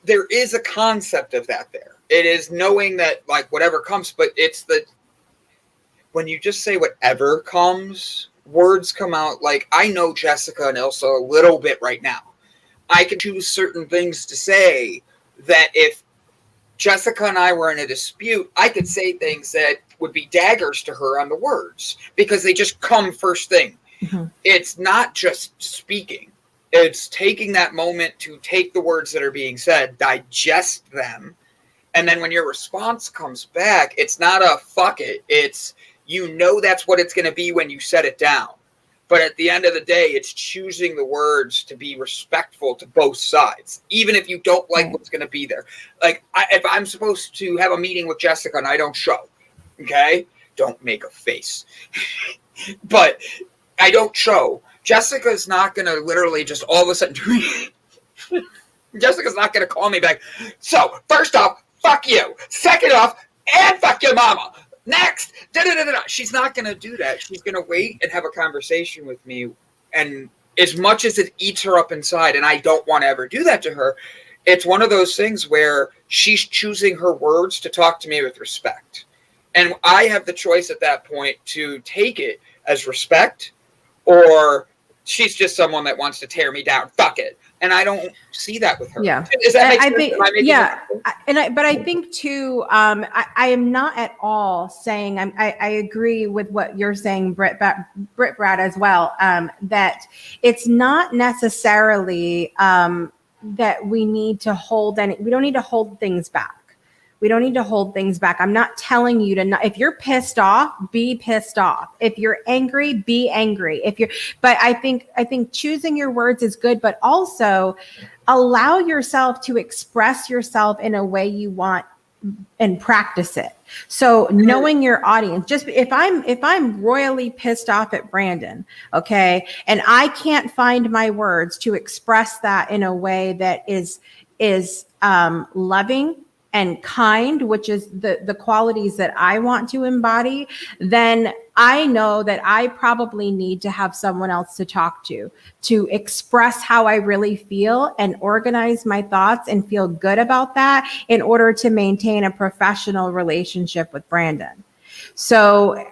[SPEAKER 2] There is a concept of that there. It is knowing that like whatever comes, but it's when you just say whatever comes, words come out. Like I know Jessica and Ilse a little bit right now. I can choose certain things to say that if Jessica and I were in a dispute, I could say things that would be daggers to her on the words because they just come first thing. Mm-hmm. It's not just speaking. It's taking that moment to take the words that are being said, digest them. And then when your response comes back, it's not a fuck it. It's, that's what it's going to be when you set it down. But at the end of the day, it's choosing the words to be respectful to both sides, even if you don't like what's going to be there. Like if I'm supposed to have a meeting with Jessica and I don't show, okay, don't make a face. But I don't show. Jessica's not going to literally just all of a sudden Jessica's not going to call me back. So first off, fuck you. Second off, and fuck your mama. Next, she's not going to do that. She's going to wait and have a conversation with me. And as much as it eats her up inside, and I don't want to ever do that to her, it's one of those things where she's choosing her words to talk to me with respect. And I have the choice at that point to take it as respect, or she's just someone that wants to tear me down. Fuck it. And I don't see that with her.
[SPEAKER 5] Yeah.
[SPEAKER 2] Does that make sense?
[SPEAKER 5] But I think too, I am not at all saying, I agree with what you're saying, Britt Brad as well, that it's not necessarily that we need to we don't need to hold things back. We don't need to hold things back. I'm not telling you to not, if you're pissed off, be pissed off. If you're angry, be angry. But I think choosing your words is good, but also allow yourself to express yourself in a way you want and practice it. So knowing your audience, just if I'm royally pissed off at Brandon, okay, and I can't find my words to express that in a way that is loving and kind, which is the qualities that I want to embody, then I know that I probably need to have someone else to talk to express how I really feel and organize my thoughts and feel good about that in order to maintain a professional relationship with Brandon. So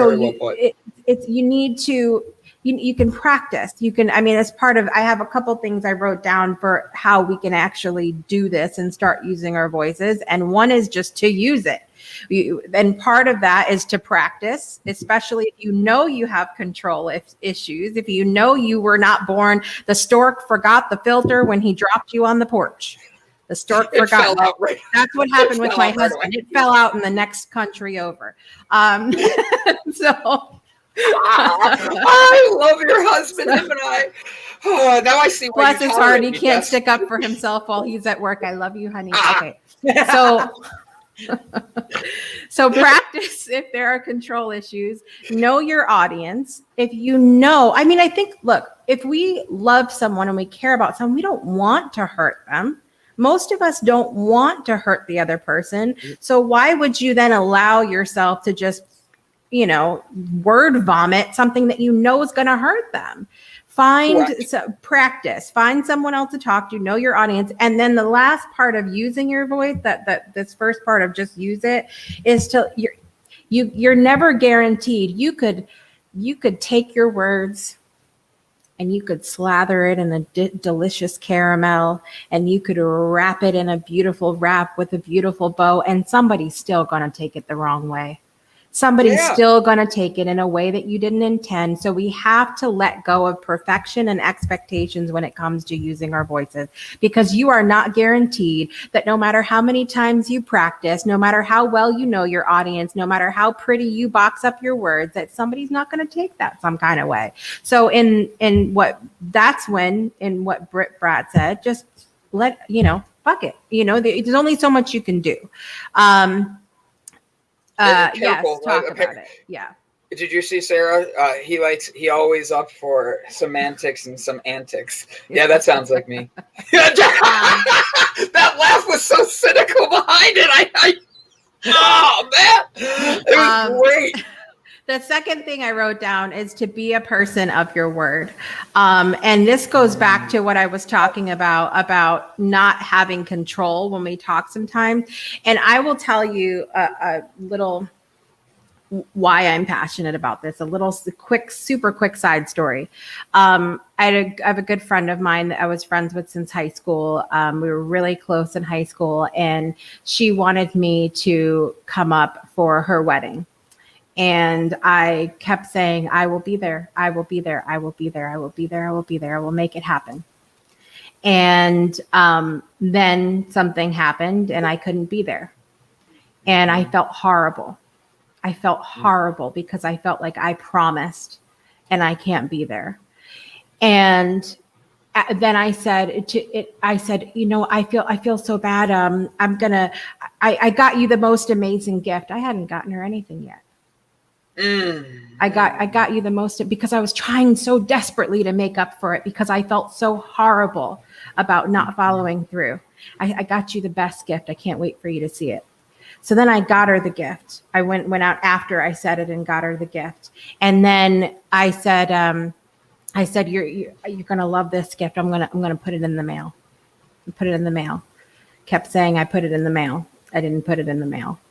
[SPEAKER 5] you need to. You can practice. As part of, I have a couple things I wrote down for how we can actually do this and start using our voices. And one is just to use it. And part of that is to practice, especially if you know you have control issues. If you know you were not born, the stork forgot the filter when he dropped you on the porch. The stork forgot. That's what happened with my husband. It fell out in the next country over. So...
[SPEAKER 2] I love your husband, him and I. Oh, now I see why.
[SPEAKER 5] Bless his heart, he can't stick up for himself while he's at work. I love you, honey. Okay, so practice if there are control issues. Know your audience. If you know, I think, look, if we love someone and we care about someone, we don't want to hurt them. Most of us don't want to hurt the other person. So why would you then allow yourself to just word vomit something that is going to hurt them? Practice, find someone else to talk to, know your audience. And then the last part of using your voice, that this first part of just use it, is you're never guaranteed. You could take your words and you could slather it in a delicious caramel, and you could wrap it in a beautiful wrap with a beautiful bow, and somebody's still going to take it the wrong way. Somebody's still going to take it in a way that you didn't intend. So we have to let go of perfection and expectations when it comes to using our voices, because you are not guaranteed that no matter how many times you practice, no matter how well you know your audience, no matter how pretty you box up your words, that somebody's not going to take that some kind of way. So in what Britt Brad said, just fuck it. There's only so much you can do. Yes, talk about it. Yeah.
[SPEAKER 2] Did you see Sarah? He always up for semantics and some antics. Yeah, that sounds like me. That laugh was so cynical behind it. Oh man, it was great.
[SPEAKER 5] The second thing I wrote down is to be a person of your word. And this goes back to what I was talking about not having control when we talk sometimes. And I will tell you a little why I'm passionate about this, super quick side story. I have a good friend of mine that I was friends with since high school. We were really close in high school, and she wanted me to come up for her wedding. And I kept saying, I will be there. I will be there. I will be there. I will be there. I will be there. I will make it happen. And then something happened and I couldn't be there. And I felt horrible. I felt horrible because I felt like I promised and I can't be there. And then I said, I feel so bad. I got you the most amazing gift. I hadn't gotten her anything yet. I got you the most, because I was trying so desperately to make up for it because I felt so horrible about not following through. I got you the best gift. I can't wait for you to see it. So then I got her the gift. I went out after I said it and got her the gift. And then I said, you're going to love this gift. I'm going to put it in the mail. Put it in the mail. Kept saying I put it in the mail. I didn't put it in the mail.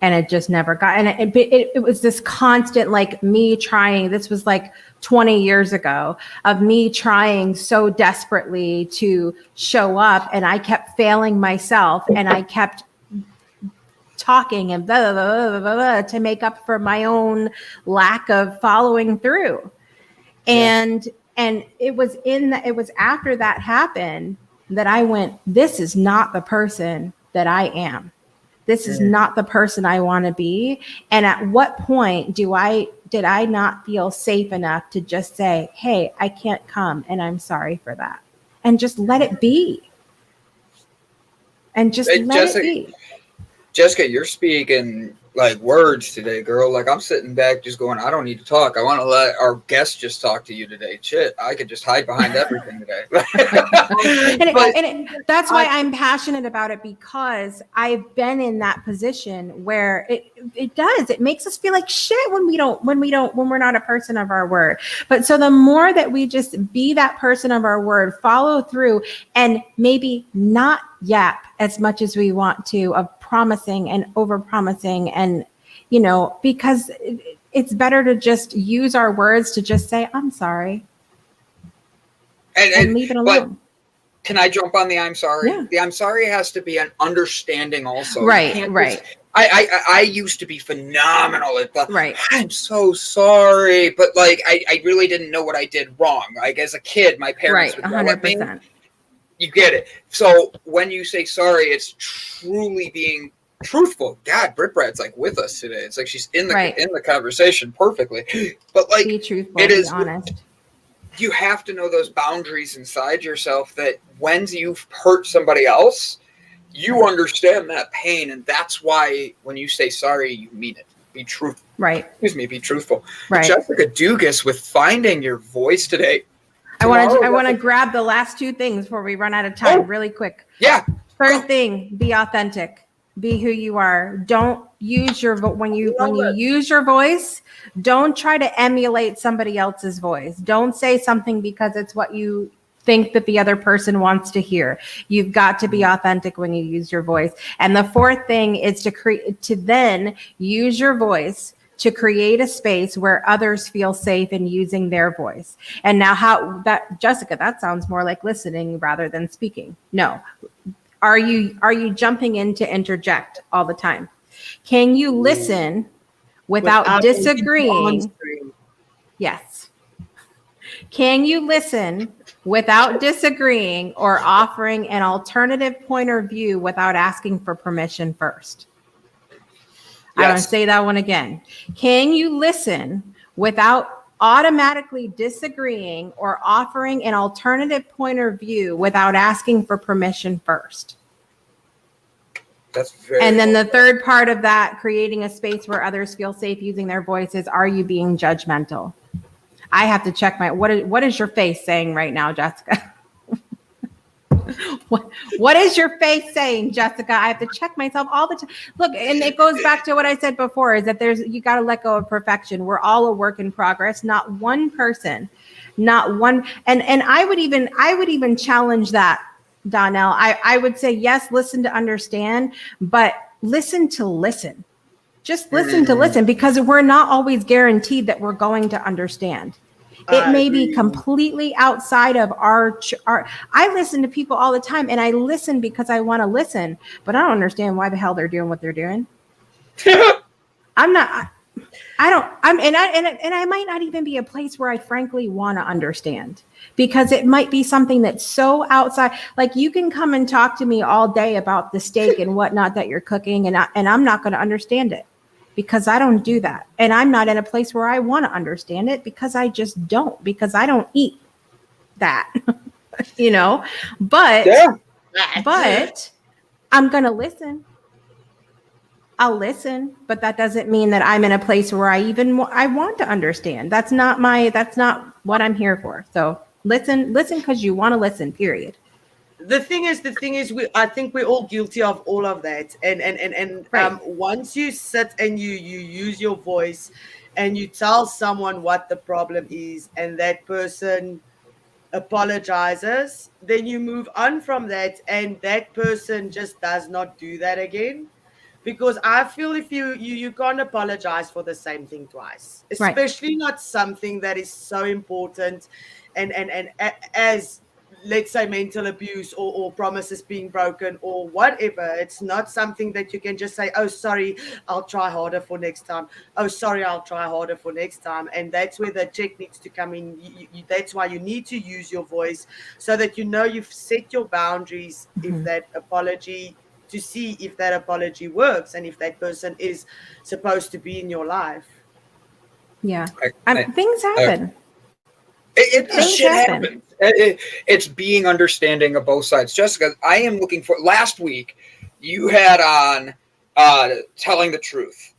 [SPEAKER 5] And it just never got, and it was this constant, like me trying, this was like 20 years ago, of me trying so desperately to show up, and I kept failing myself, and I kept talking and blah, blah, blah, blah, blah, to make up for my own lack of following through. And it was after that happened that I went, this is not the person that I am. This is not the person I want to be. And at what point did I not feel safe enough to just say, hey, I can't come and I'm sorry for that. And just let it be. And just let it be.
[SPEAKER 2] Jessica, you're speaking like words today, girl. Like I'm sitting back just going, I don't need to talk. I want to let our guests just talk to you today. Shit, I could just hide behind everything today.
[SPEAKER 5] That's why I'm passionate about it, because I've been in that position where it makes us feel like shit when we're not a person of our word. But so the more that we just be that person of our word, follow through, and maybe not yap as much as we want to, of promising and over promising, and because it's better to just use our words to just say I'm sorry and leave it alone.
[SPEAKER 2] Can I jump on the I'm sorry?
[SPEAKER 5] Yeah.
[SPEAKER 2] The I'm sorry has to be an understanding also.
[SPEAKER 5] Right.
[SPEAKER 2] I used to be phenomenal at the
[SPEAKER 5] right.
[SPEAKER 2] I'm so sorry, but like I really didn't know what I did wrong. Like as a kid, my parents would yell at me.
[SPEAKER 5] 100%.
[SPEAKER 2] You get it. So when you say sorry, it's truly being truthful. God, Brad's like with us today. It's like she's in the conversation perfectly. But like,
[SPEAKER 5] be truthful,
[SPEAKER 2] it is
[SPEAKER 5] be honest.
[SPEAKER 2] You have to know those boundaries inside yourself, that when you've hurt somebody else, you understand that pain, and that's why when you say sorry, you mean it. Be truthful.
[SPEAKER 5] Right.
[SPEAKER 2] Excuse me. Be truthful.
[SPEAKER 5] Right.
[SPEAKER 2] Jessica Dugas with finding your voice today.
[SPEAKER 5] I want to grab the last two things before we run out of time really quick.
[SPEAKER 2] Yeah.
[SPEAKER 5] Third thing, be authentic. Be who you are. Don't use when you use your voice, don't try to emulate somebody else's voice. Don't say something because it's what you think that the other person wants to hear. You've got to be authentic when you use your voice. And the fourth thing is to then use your voice to create a space where others feel safe in using their voice. And now Jessica, that sounds more like listening rather than speaking. No. Are you jumping in to interject all the time? Can you listen without disagreeing? Yes. Can you listen without disagreeing or offering an alternative point of view without asking for permission first? Yes. I want to say that one again. Can you listen without automatically disagreeing or offering an alternative point of view without asking for permission first?
[SPEAKER 2] That's very.
[SPEAKER 5] And then the third part of that, creating a space where others feel safe using their voices. Are you being judgmental? I have to check what is your face saying right now, Jessica? What is your face saying, Jessica? I have to check myself all the time. Look, and it goes back to what I said before, is that you got to let go of perfection. We're all a work in progress. Not one person, not one. And I would even challenge that, Donnell. I would say, yes, listen to understand, but listen to listen. Just listen to listen, because we're not always guaranteed that we're going to understand. It may be completely outside of our. I listen to people all the time, and I listen because I want to listen, but I don't understand why the hell they're doing what they're doing. I'm not. I don't. I might not even be a place where I frankly want to understand, because it might be something that's so outside. Like, you can come and talk to me all day about the steak and whatnot that you're cooking, and I'm not going to understand it. Because I don't do that. And I'm not in a place where I want to understand it, because I just don't, because I don't eat that, but I'm going to listen. I'll listen, but that doesn't mean that I'm in a place where I want to understand. That's not what I'm here for. So listen, because you want to listen, period.
[SPEAKER 3] The thing is, I think we're all guilty of all of that. And
[SPEAKER 5] right.
[SPEAKER 3] Once you sit and you use your voice and you tell someone what the problem is, and that person apologizes, then you move on from that, and that person just does not do that again. Because I feel if you can't apologize for the same thing twice, especially not something that is so important, and as, let's say, mental abuse or promises being broken or whatever. It's not something that you can just say, oh, sorry, I'll try harder for next time. Oh, sorry, I'll try harder for next time. And that's where the check needs to come in. That's why you need to use your voice, so that you've set your boundaries. If that apology, to see if that apology works, and if that person is supposed to be in your life.
[SPEAKER 5] Yeah. Things happen.
[SPEAKER 2] Shit happens. It's being understanding of both sides. Jessica, I am looking for. Last week, you had on telling the truth,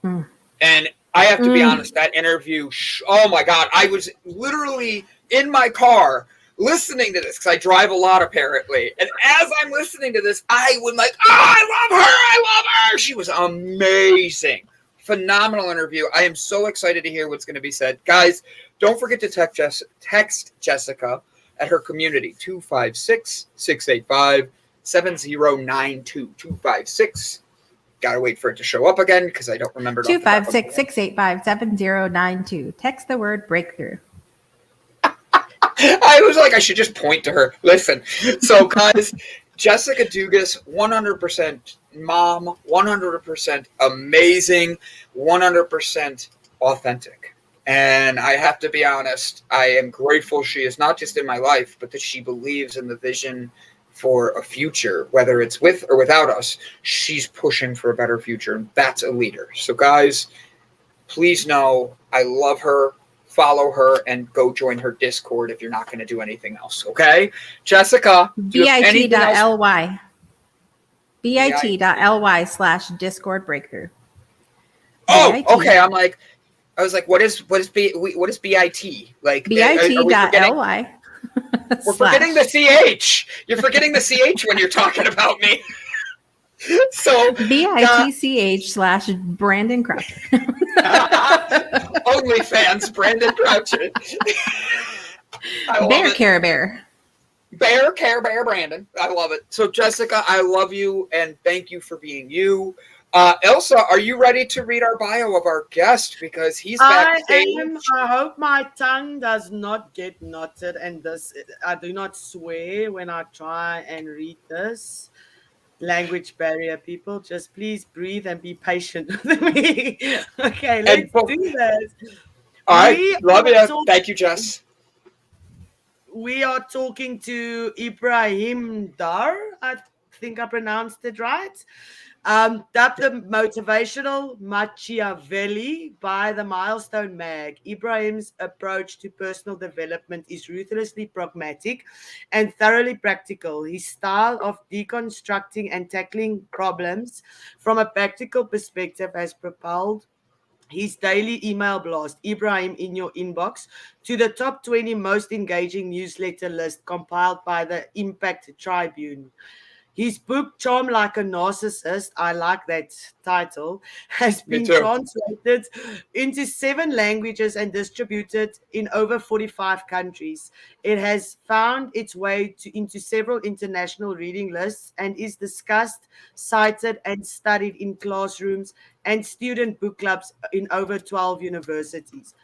[SPEAKER 2] and I have to be honest. That interview, oh my God, I was literally in my car listening to this, because I drive a lot apparently, and as I'm listening to this, I would like, I love her. She was amazing. Phenomenal interview. I am so excited to hear what's going to be said. Guys, don't forget to text Jessica at her community, 256-685-7092. 256. Gotta wait for it to show up again, because I don't remember.
[SPEAKER 5] 256-685-7092. Text the word breakthrough.
[SPEAKER 2] I was like, I should just point to her. Listen. So, guys, Jessica Dugas, 100% mom, 100% amazing, 100% authentic. And I have to be honest, I am grateful she is not just in my life, but that she believes in the vision for a future, whether it's with or without us. She's pushing for a better future, and that's a leader. So, guys, please know I love her. Follow her and go join her Discord if you're not going to do anything else. Okay, Jessica.
[SPEAKER 5] bit.ly. bit.ly/Discord breakthrough.
[SPEAKER 2] Oh, okay. I was like, what is BIT? Like
[SPEAKER 5] bit.ly.
[SPEAKER 2] We're forgetting the CH. You're forgetting the CH when you're talking about me. So
[SPEAKER 5] BITCH/Brandon Croucher.
[SPEAKER 2] OnlyFans, Brandon Croucher.
[SPEAKER 5] Bear Care Bear.
[SPEAKER 2] Bear Care Bear Brandon. I love it. So Jessica, I love you and thank you for being you. Elsa, are you ready to read our bio of our guest? Because he's backstage.
[SPEAKER 3] I hope my tongue does not get knotted, and I do not swear when I try and read this. Language barrier, people, just please breathe and be patient with me. Okay, let's do this.
[SPEAKER 2] All right, love you. Thank you, Jess.
[SPEAKER 3] We are talking to Ibrahim Dar. I think I pronounced it right. Dubbed the motivational Machiavelli by the Milestone Mag, Ibrahim's approach to personal development is ruthlessly pragmatic and thoroughly practical. His style of deconstructing and tackling problems from a practical perspective has propelled his daily email blast, Ibrahim in your inbox, to the top 20 most engaging newsletter list compiled by the Impact Tribune. His book, Charm Like a Narcissist, I like that title, has been translated into 7 languages and distributed in over 45 countries. It has found its way into several international reading lists and is discussed, cited, and studied in classrooms and student book clubs in over 12 universities.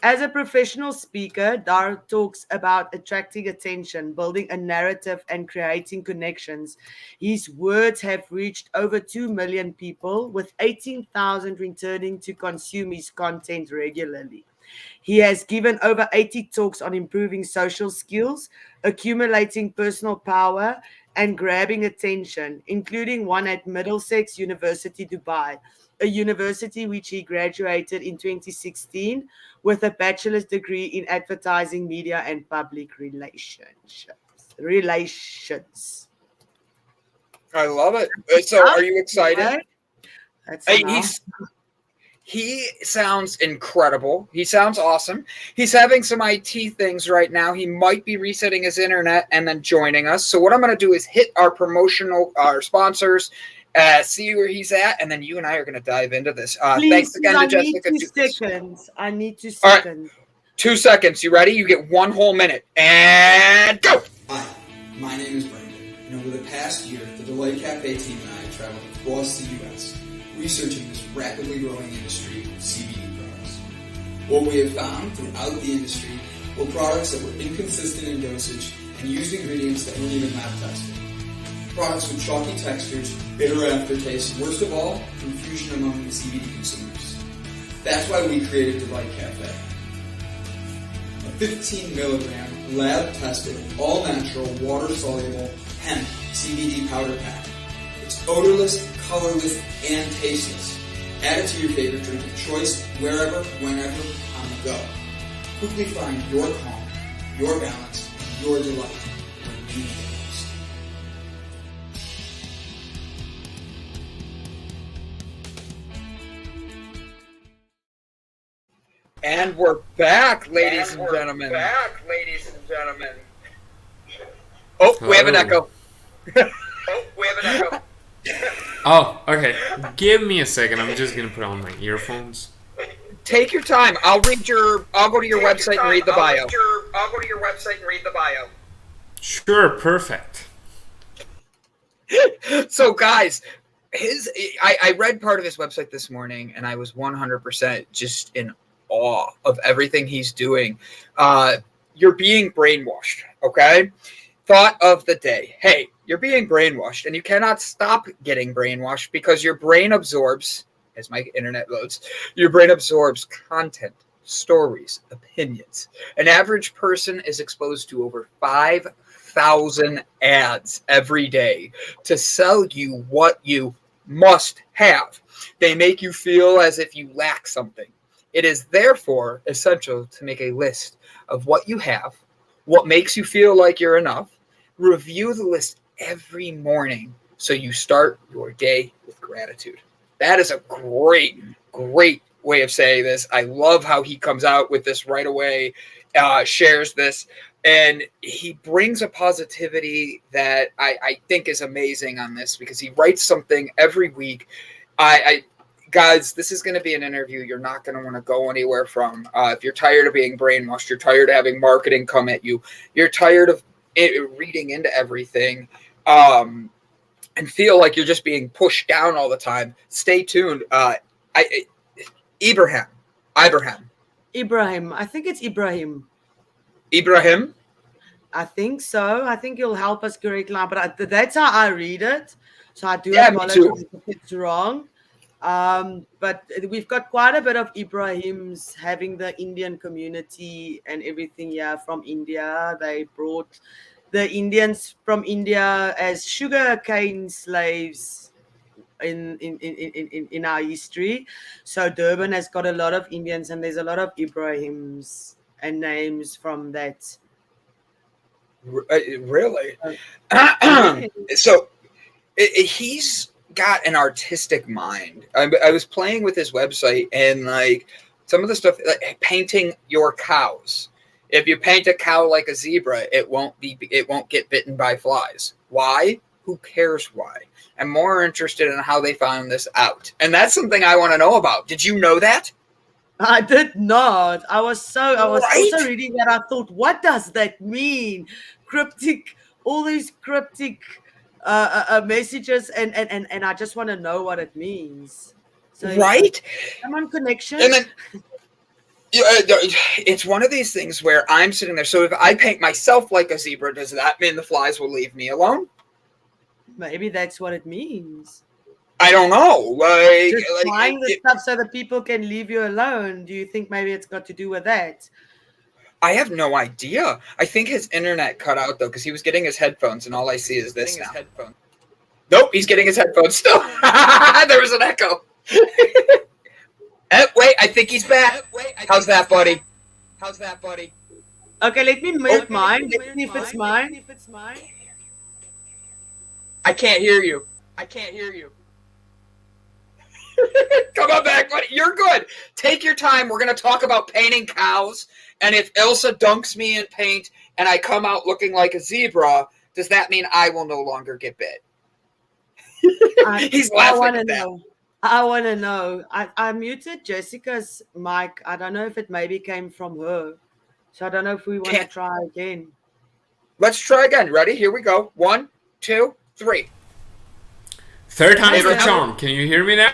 [SPEAKER 3] As a professional speaker, Dar talks about attracting attention, building a narrative, and creating connections. His words have reached over 2 million people, with 18,000 returning to consume his content regularly. He has given over 80 talks on improving social skills, accumulating personal power, and grabbing attention, including one at Middlesex University, Dubai, a university which he graduated in 2016 with a bachelor's degree in advertising, media, and public relations.
[SPEAKER 2] I love it. So, are you excited? He sounds incredible. He sounds awesome. He's having some IT things right now. He might be resetting his internet and then joining us. So what I'm going to do is hit our sponsors, see where he's at, and then you and I are going to dive into this. Thanks again to Jessica.
[SPEAKER 3] I need 2 seconds.
[SPEAKER 2] All right. 2 seconds. You ready? You get 1 whole minute. And go!
[SPEAKER 6] Hi, my name is Brandon, and over the past year, the Delight Cafe team and I have traveled across the U.S. researching this rapidly growing industry of CBD products. What we have found throughout the industry were products that were inconsistent in dosage and used ingredients that weren't even lab tested. Products with chalky textures, bitter aftertaste, and worst of all, confusion among the CBD consumers. That's why we created Delight Cafe. A 15 milligram, lab tested, all natural, water soluble hemp CBD powder pack. It's odorless, colorless, and tasteless. Add it to your favorite drink of choice, wherever, whenever, on the go. Quickly find your calm, your balance, and your delight when you need it most.
[SPEAKER 2] And we're back, ladies and gentlemen. Oh, we have an echo.
[SPEAKER 7] Oh, okay. Give me a second. I'm just gonna put on my earphones.
[SPEAKER 2] Take your time. I'll go to your website and read the bio.
[SPEAKER 7] Sure, perfect.
[SPEAKER 2] So, guys, I read part of his website this morning, and I was 100% just in awe of everything he's doing. You're being brainwashed, okay? Thought of the day. Hey, you're being brainwashed, and you cannot stop getting brainwashed because your brain absorbs, as my internet loads, your brain absorbs content, stories, opinions. An average person is exposed to over 5,000 ads every day to sell you what you must have. They make you feel as if you lack something. It is therefore essential to make a list of what you have, what makes you feel like you're enough. Review the list every morning so you start your day with gratitude. That is a great way of saying this. I love how he comes out with this right away, shares this, and he brings a positivity that I think is amazing on this because he writes something every week. Guys, this is going to be an interview you're not going to want to go anywhere from. If you're tired of being brainwashed, you're tired of having marketing come at you, you're tired of reading into everything, and feel like you're just being pushed down all the time, stay tuned. Ibrahim. I
[SPEAKER 3] think it's Ibrahim.
[SPEAKER 2] Ibrahim?
[SPEAKER 3] I think so. I think you'll help us correct now, but that's how I read it. So I do apologize if it's wrong. But we've got quite a bit of Ibrahims having the Indian community and everything here from India. They brought the Indians from India as sugar cane slaves in our history. So Durban has got a lot of Indians, and there's a lot of Ibrahims and names from that.
[SPEAKER 2] Really?
[SPEAKER 3] Yeah.
[SPEAKER 2] So he's got an artistic mind. I was playing with his website, and like some of the stuff, like painting your cows. If you paint a cow like a zebra, it won't get bitten by flies. Why? Who cares why? I'm more interested in how they found this out. And that's something I want to know about. Did you know that?
[SPEAKER 3] I did not. I was
[SPEAKER 2] Right?
[SPEAKER 3] also reading that. I thought, what does that mean? Cryptic, all these cryptic messages, and I just want to know what it means. So
[SPEAKER 2] Right?
[SPEAKER 3] I'm on connection.
[SPEAKER 2] And then it's one of these things where I'm sitting there. So if I paint myself like a zebra, does that mean the flies will leave me alone?
[SPEAKER 3] Maybe that's what it means.
[SPEAKER 2] I don't know.
[SPEAKER 3] Just buying the stuff so that people can leave you alone. Do you think maybe it's got to do with that?
[SPEAKER 2] I have no idea. I think his internet cut out though, because he was getting his headphones, and all I see is this now. Nope, he's getting his headphones still. There was an echo. Wait, I think he's back. How's that, buddy?
[SPEAKER 3] Okay, let me mute mine. Let's see if it's mine.
[SPEAKER 2] I can't hear you. Come on back, buddy. You're good. Take your time. We're going to talk about painting cows. And if Ilse dunks me in paint and I come out looking like a zebra, does that mean I will no longer get bit? He's laughing at that.
[SPEAKER 3] I want to know. I muted Jessica's mic. I don't know if it maybe came from her. So I don't know if we want to try again.
[SPEAKER 2] Let's try again. Ready? Here we go. 1, 2, 3.
[SPEAKER 7] Third time's the charm. Can you hear me now?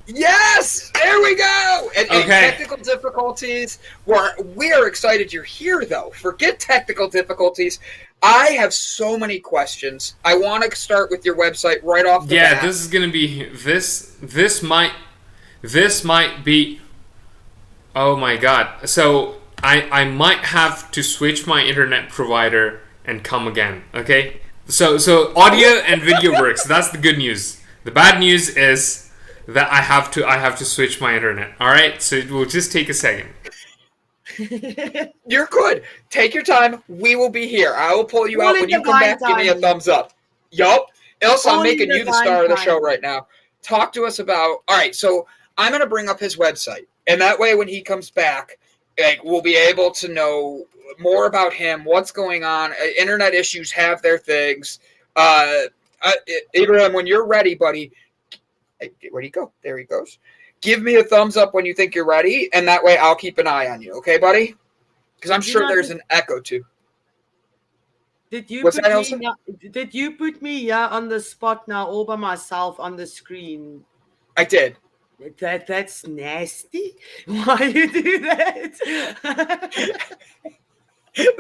[SPEAKER 2] Yes! There we go! And technical difficulties. We're excited you're here, though. Forget technical difficulties. I have so many questions. I want to start with your website right off the bat.
[SPEAKER 7] Yeah, this is gonna be this might be. Oh my god! So I might have to switch my internet provider and come again. Okay. So audio and video works. That's the good news. The bad news is that I have to switch my internet. All right. So it will just take a second.
[SPEAKER 2] You're good. Take your time. We will be here. I will pull you out when you come back. Give me a thumbs up. Yup. Ilse, I'm making you the star of the show right now. Talk to us about. All right. So I'm going to bring up his website, and that way when he comes back, like we'll be able to know more about him, what's going on. Internet issues have their things. Ibrahim, when you're ready, buddy. Where'd he go? There he goes. Give me a thumbs up when you think you're ready, and that way I'll keep an eye on you. Okay, buddy? Because I'm sure there's an echo too.
[SPEAKER 3] Did you put me on the spot now all by myself on the screen?
[SPEAKER 2] I did.
[SPEAKER 3] That's nasty. Why you do that?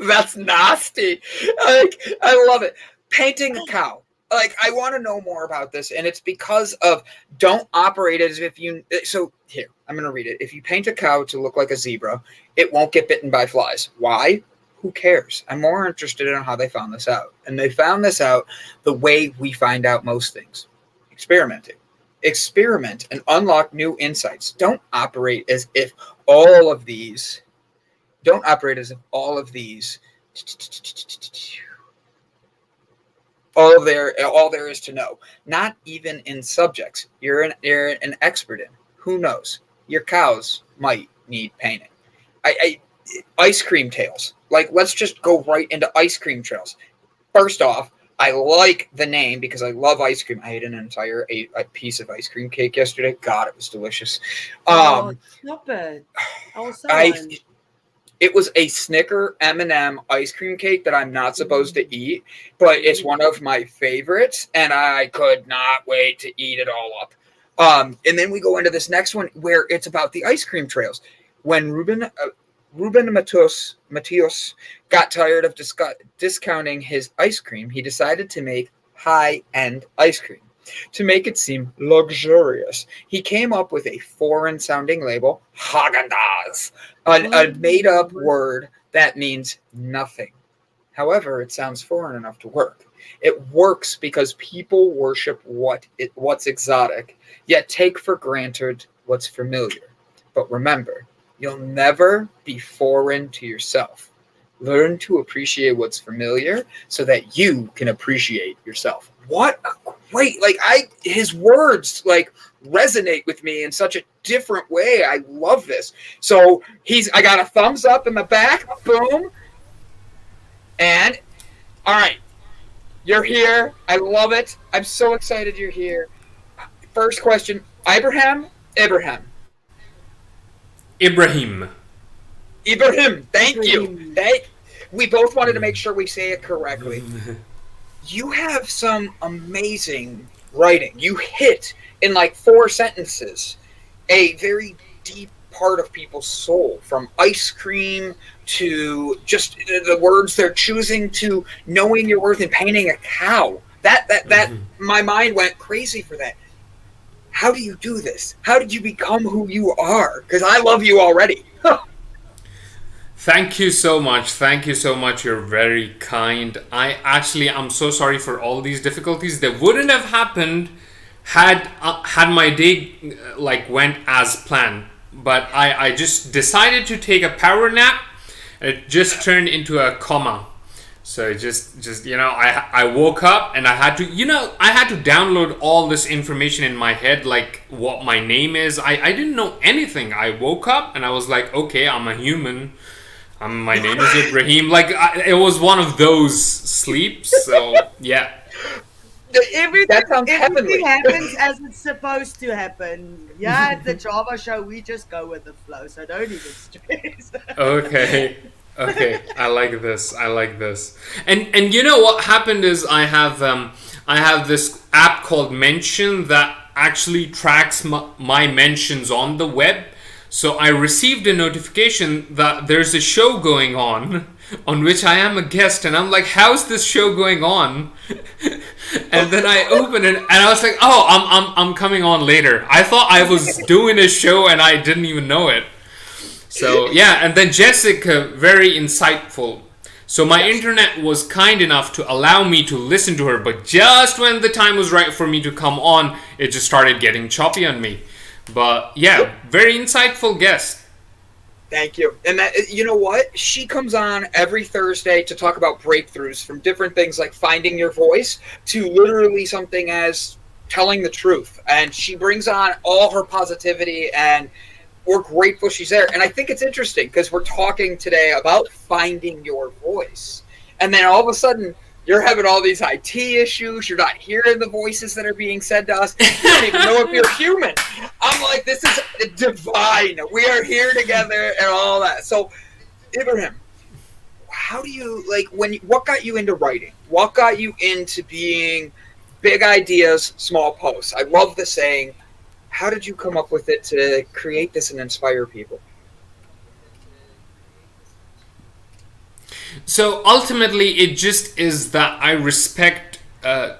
[SPEAKER 2] That's nasty. I love it. Painting a cow. I want to know more about this, and it's because of don't operate as if you. So here, I'm going to read it. If you paint a cow to look like a zebra, it won't get bitten by flies. Why? Who cares? I'm more interested in how they found this out, and they found this out the way we find out most things: experimenting. Experiment and unlock new insights. Don't operate as if all of these. All there is to know. Not even in subjects you're an expert in. Who knows? Your cows might need painting. Ice cream tails. Let's just go right into ice cream trails. First off, I like the name because I love ice cream. I ate an entire piece of ice cream cake yesterday. God, it was delicious.
[SPEAKER 3] Not bad.
[SPEAKER 2] It was a Snicker M&M ice cream cake that I'm not supposed to eat, but it's one of my favorites, and I could not wait to eat it all up. And then we go into this next one where it's about the ice cream trails. When Ruben Matios got tired of discounting his ice cream, he decided to make high-end ice cream. To make it seem luxurious, he came up with a foreign-sounding label, Haagen-Dazs, a made-up word that means nothing. However, it sounds foreign enough to work. It works because people worship what's exotic, yet take for granted what's familiar. But remember, you'll never be foreign to yourself. Learn to appreciate what's familiar so that you can appreciate yourself. What a great, his words resonate with me in such a different way. I love this. So I got a thumbs up in the back, boom. And all right, you're here. I love it. I'm so excited you're here. First question, Ibrahim. Thank you. We both wanted to make sure we say it correctly. You have some amazing writing. You hit in 4 sentences a very deep part of people's soul, from ice cream to just the words they're choosing to knowing your worth and painting a cow. That my mind went crazy for that. How do you do this? How did you become who you are? Because I love you already.
[SPEAKER 7] Thank you so much. You're very kind. I'm so sorry for all these difficulties. They wouldn't have happened had my day went as planned. But I just decided to take a power nap. It just turned into a coma. So I woke up and I had to download all this information in my head, like what my name is. I didn't know anything. I woke up and I was like, okay, I'm a human. My name is Ibrahim. It was one of those sleeps. So yeah.
[SPEAKER 3] Everything happens as it's supposed to happen. Yeah, at the Java show, we just go with the flow, so don't even stress.
[SPEAKER 7] Okay, I like this. And you know what happened is I have this app called Mention that actually tracks my mentions on the web. So I received a notification that there's a show going on which I am a guest, and I'm like, how's this show going on? And then I open it and I was like, oh, I'm coming on later. I thought I was doing a show and I didn't even know it. So yeah, and then Jessica, very insightful. So my internet was kind enough to allow me to listen to her, but just when the time was right for me to come on, it just started getting choppy on me. But yeah, very insightful guest.
[SPEAKER 2] Thank you. And you know what? She comes on every Thursday to talk about breakthroughs, from different things like finding your voice to literally something as telling the truth. And she brings on all her positivity, and we're grateful she's there. And I think it's interesting because we're talking today about finding your voice. And then all of a sudden, you're having all these IT issues. You're not hearing the voices that are being said to us. You don't even know if you're human. I'm like, this is divine. We are here together and all that. So, Ibrahim, how do you, what got you into writing? What got you into being big ideas, small posts? I love the saying. How did you come up with it to create this and inspire people?
[SPEAKER 7] So ultimately, it just is that I respect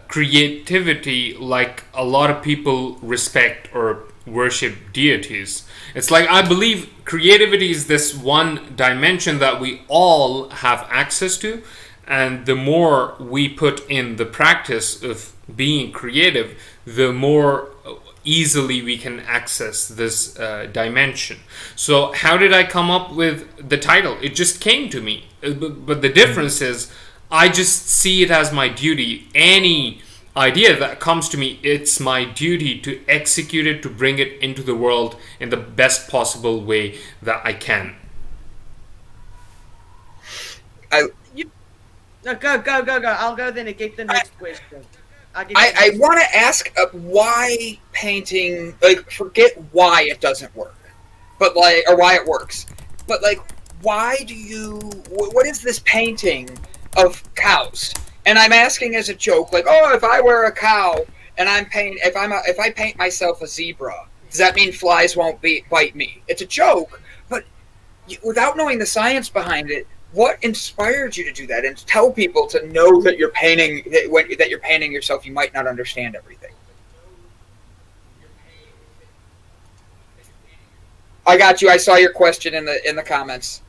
[SPEAKER 7] creativity like a lot of people respect or worship deities. It's like I believe creativity is this one dimension that we all have access to, and the more we put in the practice of being creative, the more easily we can access this dimension. So how did I come up with the title? It just came to me. But the difference is I just see it as my duty. Any idea that comes to me, it's my duty to execute it, to bring it into the world in the best possible way that I can.
[SPEAKER 3] Go. I'll go then and get the next question.
[SPEAKER 2] I want to ask why painting, forget why it doesn't work, but or why it works, but why do you, what is this painting of cows? And I'm asking as a joke, if I were a cow and if I paint myself a zebra, does that mean flies won't bite me? It's a joke, but without knowing the science behind it, what inspired you to do that and to tell people to know that you're painting that you're painting yourself? You might not understand everything. I got you. I saw your question in the comments.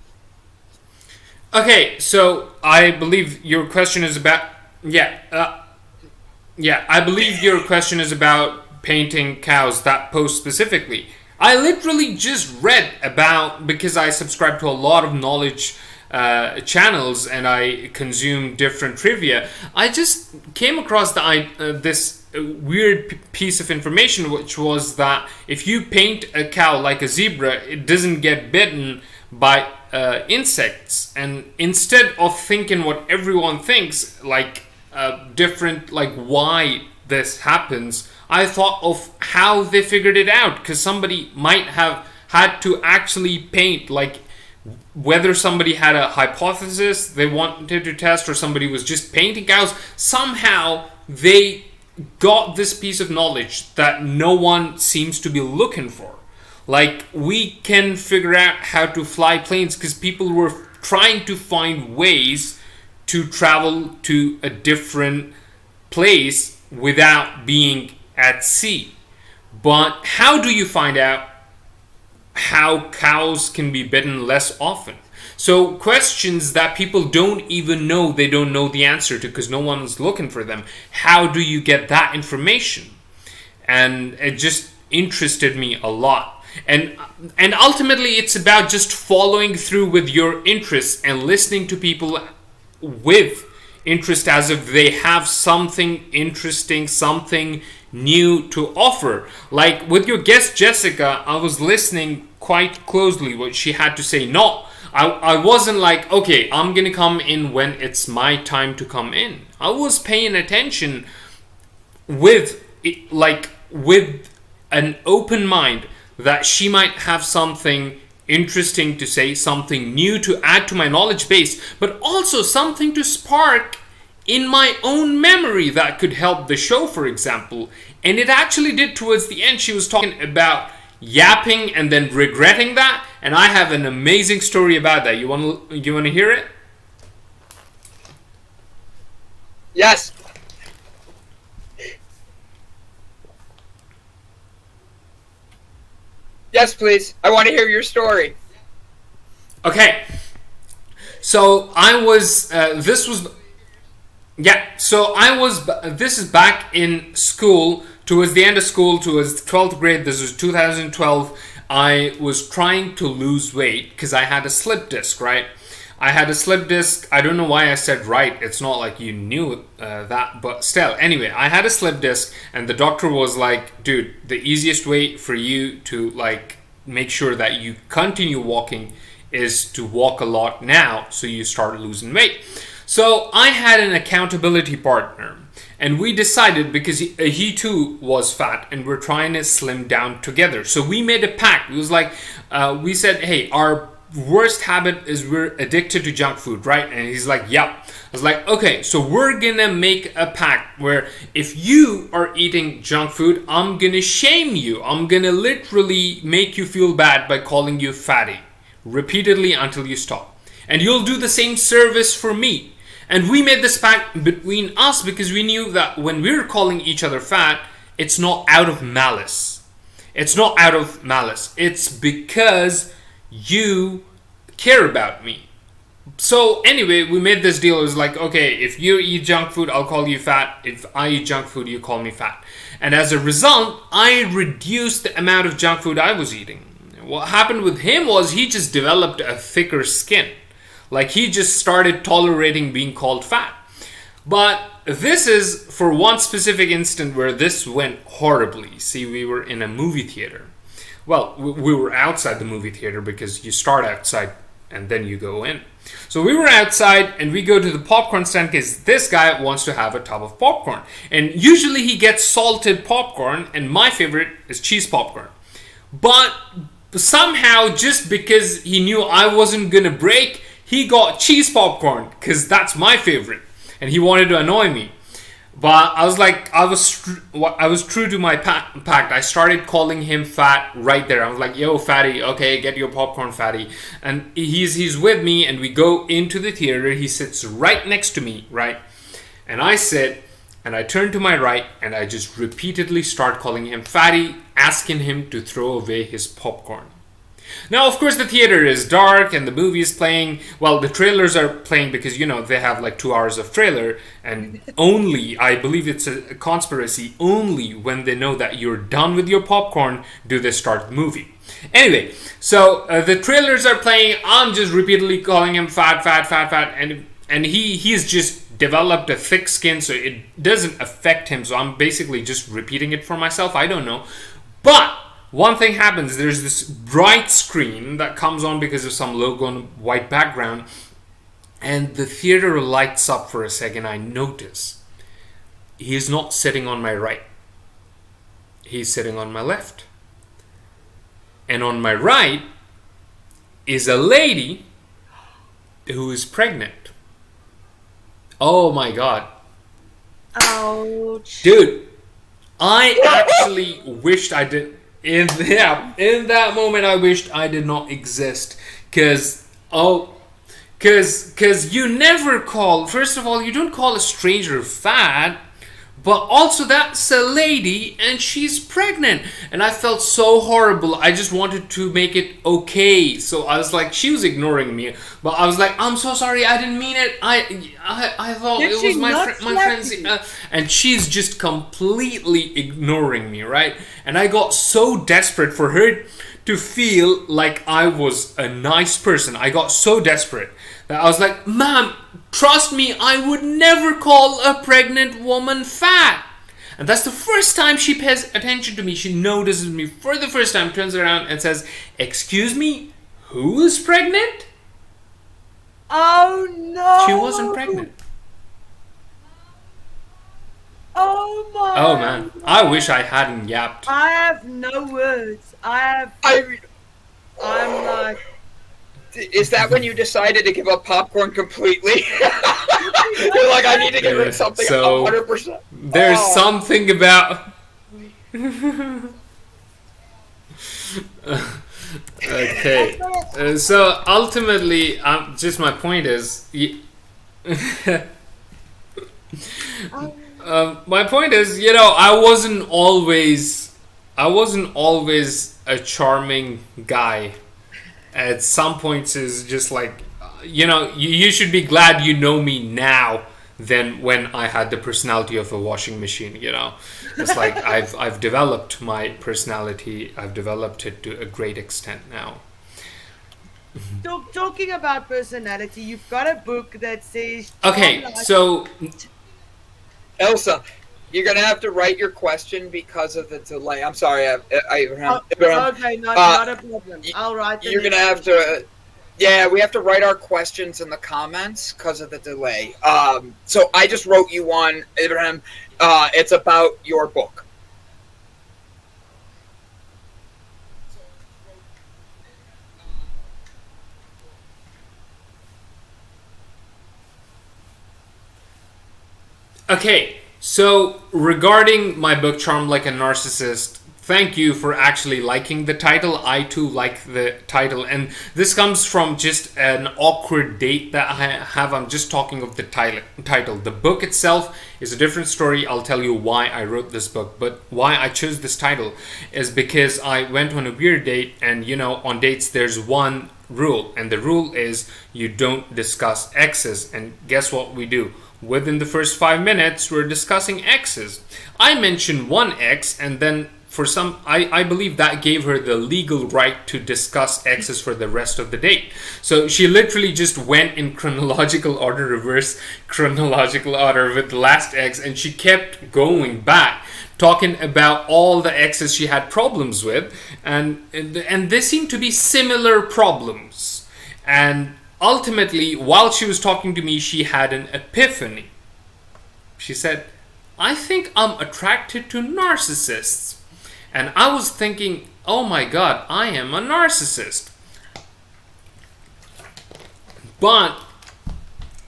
[SPEAKER 7] Okay, so I believe your question is about I believe your question is about painting cows. That post specifically. I literally just read about, because I subscribe to a lot of knowledge channels and I consume different trivia. I just came across this weird piece of information, which was that if you paint a cow like a zebra, it doesn't get bitten by insects. And instead of thinking what everyone thinks, like different, like why this happens, I thought of how they figured it out, because somebody might have had to actually paint, like whether somebody had a hypothesis they wanted to test or somebody was just painting cows, somehow they got this piece of knowledge that no one seems to be looking for. Like, we can figure out how to fly planes because people were trying to find ways to travel to a different place without being at sea. But how do you find out how cows can be bitten less often? So questions that people don't even know, they don't know the answer to because no one's looking for them. How do you get that information? And it just interested me a lot. And ultimately it's about just following through with your interests and listening to people with interest as if they have something interesting, something new to offer. Like with your guest Jessica, I was listening quite closely what she had to say. I wasn't like, okay, I'm gonna come in when it's my time to come in. I was paying attention with an open mind that she might have something interesting to say, something new to add to my knowledge base, but also something to spark in my own memory that could help the show, for example. And it actually did towards the end. She was talking about yapping and then regretting that, and I have an amazing story about that. You want to hear it?
[SPEAKER 2] Yes. Yes, please. I want to hear your story.
[SPEAKER 7] Okay. So I was. This is back in school, towards the end of school, towards 12th grade. This was 2012. I was trying to lose weight because I had a slip disc, right? I had a slip disc. I don't know why I said right. It's not like you knew that, but still. Anyway, I had a slip disc, and the doctor was like, dude, the easiest way for you to like make sure that you continue walking is to walk a lot now so you start losing weight. So I had an accountability partner, and we decided, because he too was fat and we're trying to slim down together. So we made a pact. It was like, we said, hey, our worst habit is we're addicted to junk food, right? And he's like, yep. I was like, okay, so we're gonna make a pact where if you are eating junk food, I'm gonna shame you. I'm gonna literally make you feel bad by calling you fatty repeatedly until you stop. And you'll do the same service for me. And we made this pact between us because we knew that when we were calling each other fat, it's not out of malice. It's not out of malice. It's because you care about me. So anyway, we made this deal. It was like, okay, if you eat junk food, I'll call you fat. If I eat junk food, you call me fat. And as a result, I reduced the amount of junk food I was eating. What happened with him was he just developed a thicker skin. Like, he just started tolerating being called fat. But this is for one specific instant where this went horribly. See, we were in a movie theater. Well, we were outside the movie theater because you start outside and then you go in. So we were outside and we go to the popcorn stand because this guy wants to have a tub of popcorn. And usually he gets salted popcorn, and my favorite is cheese popcorn. But somehow, just because he knew I wasn't going to break, he got cheese popcorn because that's my favorite. And he wanted to annoy me. But I was like, I was true to my pact. I started calling him fat right there. I was like, yo, fatty, okay, get your popcorn, fatty. And he's with me, and we go into the theater. He sits right next to me, right? And I sit, and I turn to my right, and I just repeatedly start calling him fatty, asking him to throw away his popcorn. Now, of course, the theater is dark and the movie is playing. Well, the trailers are playing because, they have like 2 hours of trailer, and only, I believe it's a conspiracy, only when they know that you're done with your popcorn do they start the movie. Anyway, so the trailers are playing. I'm just repeatedly calling him fat, and he's just developed a thick skin, so it doesn't affect him. So I'm basically just repeating it for myself. I don't know, but one thing happens. There's this bright screen that comes on because of some logo on a white background, and the theater lights up for a second. I notice he's not sitting on my right. He's sitting on my left. And on my right is a lady who is pregnant. Oh my God.
[SPEAKER 3] Ouch.
[SPEAKER 7] Dude, I actually wished I did. In that moment, I wished I did not exist. Because you never call, first of all, you don't call a stranger fat, but also that's a lady and she's pregnant. And I felt so horrible. I just wanted to make it okay. So I was like, she was ignoring me, but I was like, I'm so sorry, I didn't mean it. I thought
[SPEAKER 3] Did
[SPEAKER 7] it
[SPEAKER 3] she
[SPEAKER 7] was my
[SPEAKER 3] not
[SPEAKER 7] friend's.
[SPEAKER 3] slap you?
[SPEAKER 7] And she's just completely ignoring me, right? And I got so desperate for her to feel like I was a nice person. I got so desperate that I was like, ma'am, trust me, I would never call a pregnant woman fat. And that's the first time she pays attention to me. She notices me for the first time, turns around and says, excuse me, who is pregnant?
[SPEAKER 3] Oh no.
[SPEAKER 7] She wasn't pregnant.
[SPEAKER 3] Oh my.
[SPEAKER 7] Oh man, I wish I hadn't yapped.
[SPEAKER 3] I have no words. I'm like,
[SPEAKER 2] Is that when you decided to give up popcorn completely? You're like, I need to get rid of something
[SPEAKER 7] So,
[SPEAKER 2] 100%.
[SPEAKER 7] There's something about... Okay. So ultimately, just my point is... my point is, I wasn't always a charming guy. At some points, is just like, you should be glad you know me now than when I had the personality of a washing machine. It's like I've developed my personality. I've developed it to a great extent now.
[SPEAKER 3] talking about personality, you've got a book that says.
[SPEAKER 7] Okay, so
[SPEAKER 2] Elsa, you're going to have to write your question because of the delay. I'm sorry. Ibrahim.
[SPEAKER 3] Okay, not a problem. I'll write them.
[SPEAKER 2] You're going to have to... Yeah, we have to write our questions in the comments because of the delay. So I just wrote you one, Ibrahim. It's about your book.
[SPEAKER 7] Okay, so regarding my book, Charmed Like a Narcissist, thank you for actually liking the title. I too like the title, and this comes from just an awkward date that I have. I'm just talking of the title. The book itself is a different story. I'll tell you why I wrote this book, but why I chose this title is because I went on a weird date, and on dates there's one rule, and the rule is you don't discuss exes. And guess what we do? Within the first 5 minutes, we're discussing exes. I mentioned one ex, and then for some, I believe that gave her the legal right to discuss exes for the rest of the date. So she literally just went in chronological order, reverse chronological order with the last ex, and she kept going back, talking about all the exes she had problems with, and they seemed to be similar problems. And ultimately, while she was talking to me, she had an epiphany. She said, I think I'm attracted to narcissists. And I was thinking, oh my God, I am a narcissist. But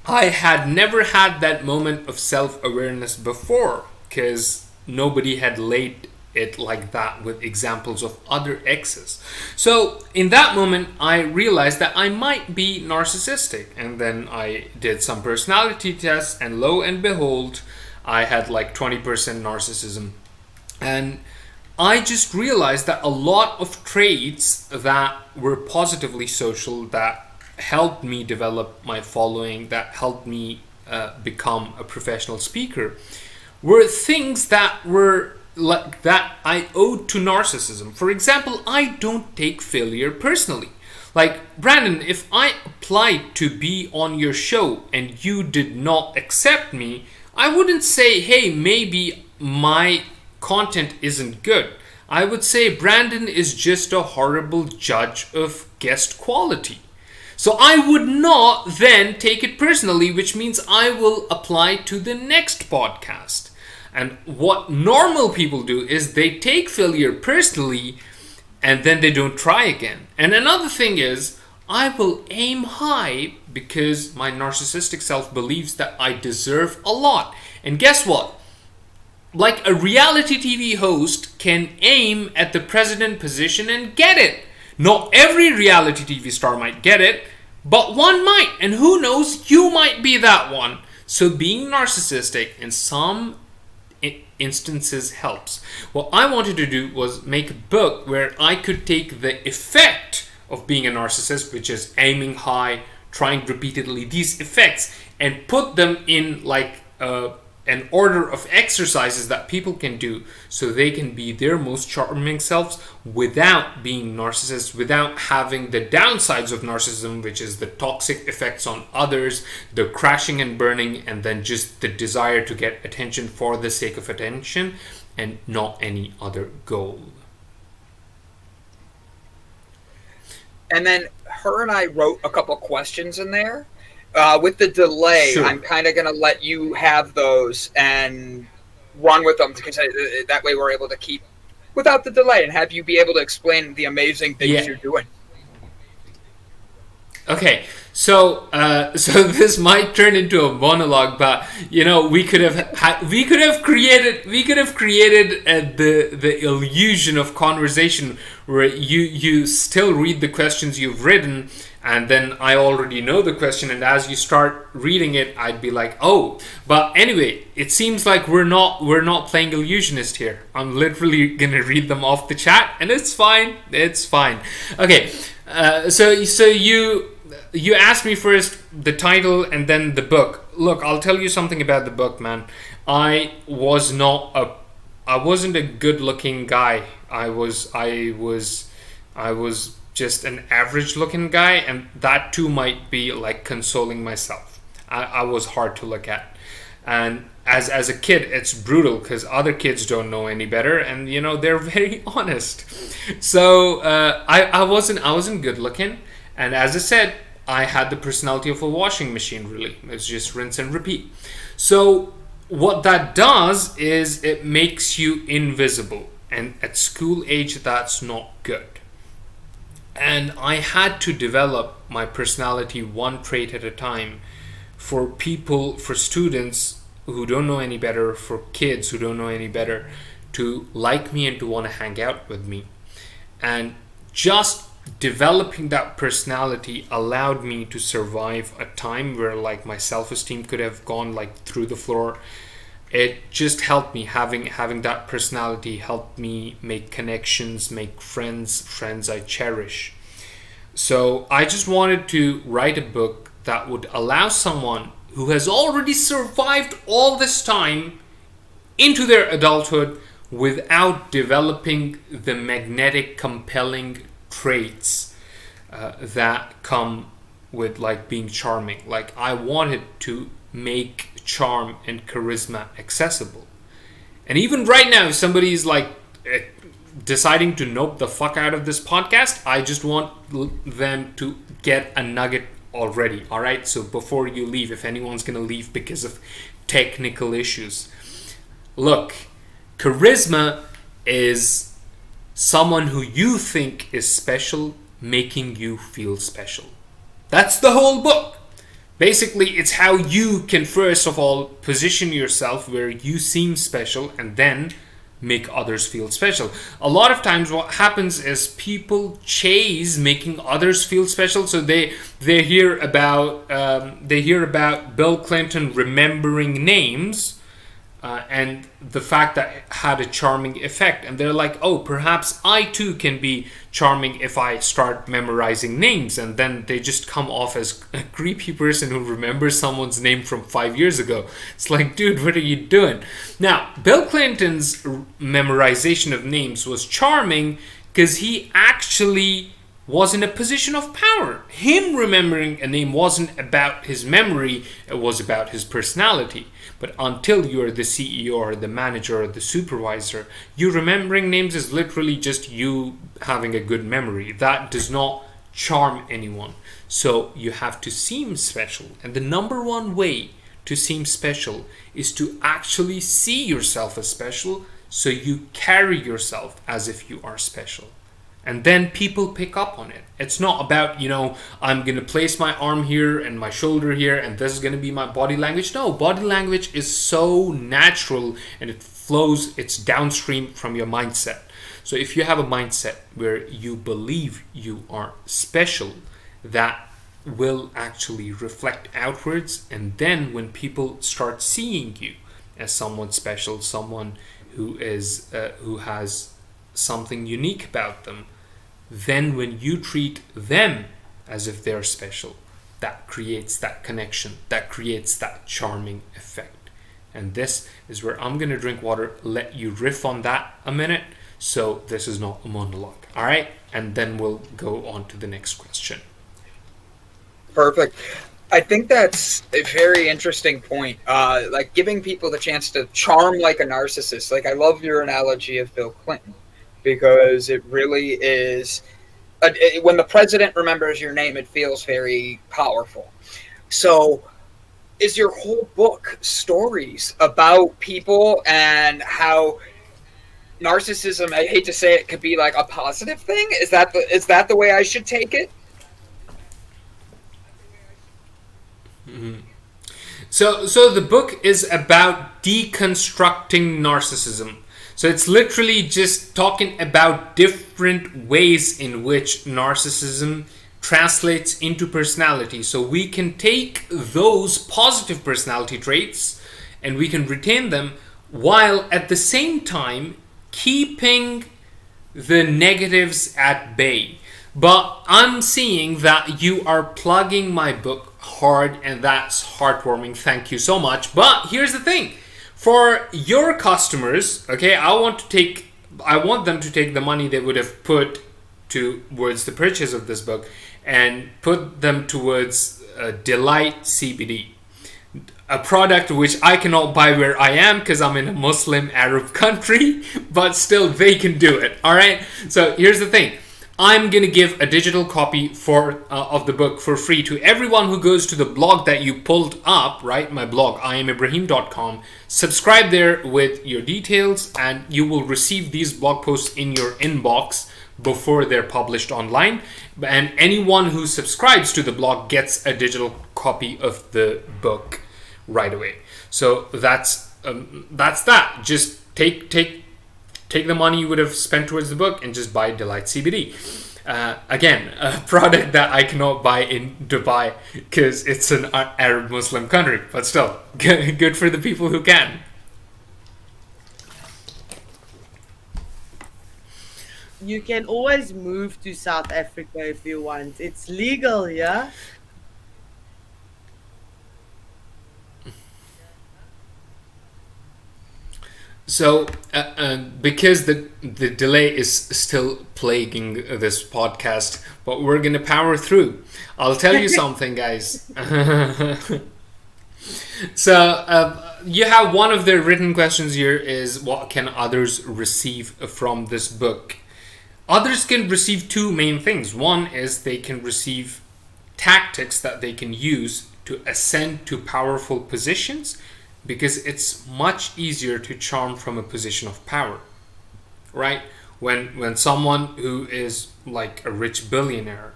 [SPEAKER 7] I had never had that moment of self-awareness before, because nobody had laid it like that with examples of other exes. So in that moment, I realized that I might be narcissistic. And then I did some personality tests, and lo and behold, I had like 20% narcissism. And I just realized that a lot of traits that were positively social, that helped me develop my following, that helped me become a professional speaker, were things that were like that I owed to narcissism. For example, I don't take failure personally. Like, Brandon, if I applied to be on your show and you did not accept me, I wouldn't say, hey, maybe my content isn't good. I would say Brandon is just a horrible judge of guest quality. So I would not then take it personally, which means I will apply to the next podcast. And what normal people do is they take failure personally and then they don't try again. And another thing is, I will aim high because my narcissistic self believes that I deserve a lot. And guess what? Like, a reality TV host can aim at the president position and get it. Not every reality TV star might get it, but one might. And who knows, you might be that one. So being narcissistic in some instances helps. What I wanted to do was make a book where I could take the effect of being a narcissist, which is aiming high, trying repeatedly, these effects, and put them in like an order of exercises that people can do so they can be their most charming selves without being narcissists, without having the downsides of narcissism, which is the toxic effects on others, the crashing and burning, and then just the desire to get attention for the sake of attention and not any other goal.
[SPEAKER 2] And then her and I wrote a couple questions in there. With the delay,
[SPEAKER 7] Sure.
[SPEAKER 2] I'm kind of going to let you have those and run with them, because that way we're able to keep without the delay and have you be able to explain the amazing things you're doing.
[SPEAKER 7] Okay, so this might turn into a monologue, but you know, we could have created the illusion of conversation where you still read the questions you've written, and then I already know the question, and as you start reading it, I'd be like, oh. But anyway, it seems like we're not playing illusionist here. I'm literally gonna read them off the chat, and it's fine. It's fine. Okay, so you asked me first the title and then the book. Look, I'll tell you something about the book, man. I wasn't a good-looking guy. I was just an average-looking guy, and that too might be like consoling myself. I was hard to look at, and as a kid, it's brutal because other kids don't know any better, and you know, they're very honest. So I wasn't good-looking, and as I said, I had the personality of a washing machine, really. It's just rinse and repeat. So what that does is it makes you invisible. And at school age, that's not good. And I had to develop my personality one trait at a time for students who don't know any better, for kids who don't know any better, to like me and to want to hang out with me. And just developing that personality allowed me to survive a time where like my self-esteem could have gone like through the floor. It just helped me, having that personality helped me make connections, make friends I cherish. So I just wanted to write a book that would allow someone who has already survived all this time into their adulthood without developing the magnetic, compelling traits that come with like being charming. Like, I wanted to make charm and charisma accessible. And even right now, if somebody's like deciding to nope the fuck out of this podcast, I just want them to get a nugget already. All right, so before you leave, if anyone's gonna leave because of technical issues, look, charisma is someone who you think is special making you feel special. That's the whole book. Basically, it's how you can first of all position yourself where you seem special and then make others feel special. A lot of times what happens is people chase making others feel special. So they hear about Bill Clinton remembering names, and the fact that it had a charming effect. And they're like, oh, perhaps I too can be charming if I start memorizing names. And then they just come off as a creepy person who remembers someone's name from 5 years ago. It's like, dude, what are you doing? Now, Bill Clinton's memorization of names was charming because he actually was in a position of power. Him remembering a name wasn't about his memory, it was about his personality. But until you're the CEO or the manager or the supervisor, you remembering names is literally just you having a good memory. That does not charm anyone. So you have to seem special. And the number one way to seem special is to actually see yourself as special, so you carry yourself as if you are special. And then people pick up on it. It's not about, I'm going to place my arm here and my shoulder here and this is going to be my body language. No, body language is so natural and it flows, it's downstream from your mindset. So if you have a mindset where you believe you are special, that will actually reflect outwards. And then when people start seeing you as someone special, someone who has something unique about them, then when you treat them as if they're special, that creates that connection, that creates that charming effect. And this is where I'm going to drink water, let you riff on that a minute, so this is not a monologue. All right? And then we'll go on to the next question.
[SPEAKER 2] Perfect. I think that's a very interesting point. Like giving people the chance to charm like a narcissist. Like I love your analogy of Bill Clinton, because it really is, when the president remembers your name, it feels very powerful. So is your whole book stories about people and how narcissism, I hate to say it, could be like a positive thing? Is that the way I should take it?
[SPEAKER 7] Mm-hmm. So the book is about deconstructing narcissism. So it's literally just talking about different ways in which narcissism translates into personality. So we can take those positive personality traits and we can retain them, while at the same time keeping the negatives at bay. But I'm seeing that you are plugging my book hard, and that's heartwarming. Thank you so much. But here's the thing. For your customers, okay, I want them to take the money they would have put towards the purchase of this book and put them towards Delight CBD, a product which I cannot buy where I am because I'm in a Muslim Arab country, but still they can do it. All right. So here's the thing. I'm going to give a digital copy of the book for free to everyone who goes to the blog that you pulled up, right? My blog, IamIbrahim.com. Subscribe there with your details and you will receive these blog posts in your inbox before they're published online. And anyone who subscribes to the blog gets a digital copy of the book right away. So that's that. Just take the money you would have spent towards the book and just buy Delight CBD. Again, a product that I cannot buy in Dubai because it's an Arab Muslim country, but still, good for the people who can.
[SPEAKER 3] You can always move to South Africa if you want. It's legal, yeah?
[SPEAKER 7] So, because the delay is still plaguing this podcast, but we're going to power through. I'll tell you something, guys. So, you have one of the written questions here is, what can others receive from this book? Others can receive two main things. One is they can receive tactics that they can use to ascend to powerful positions, because it's much easier to charm from a position of power, right? When someone who is like a rich billionaire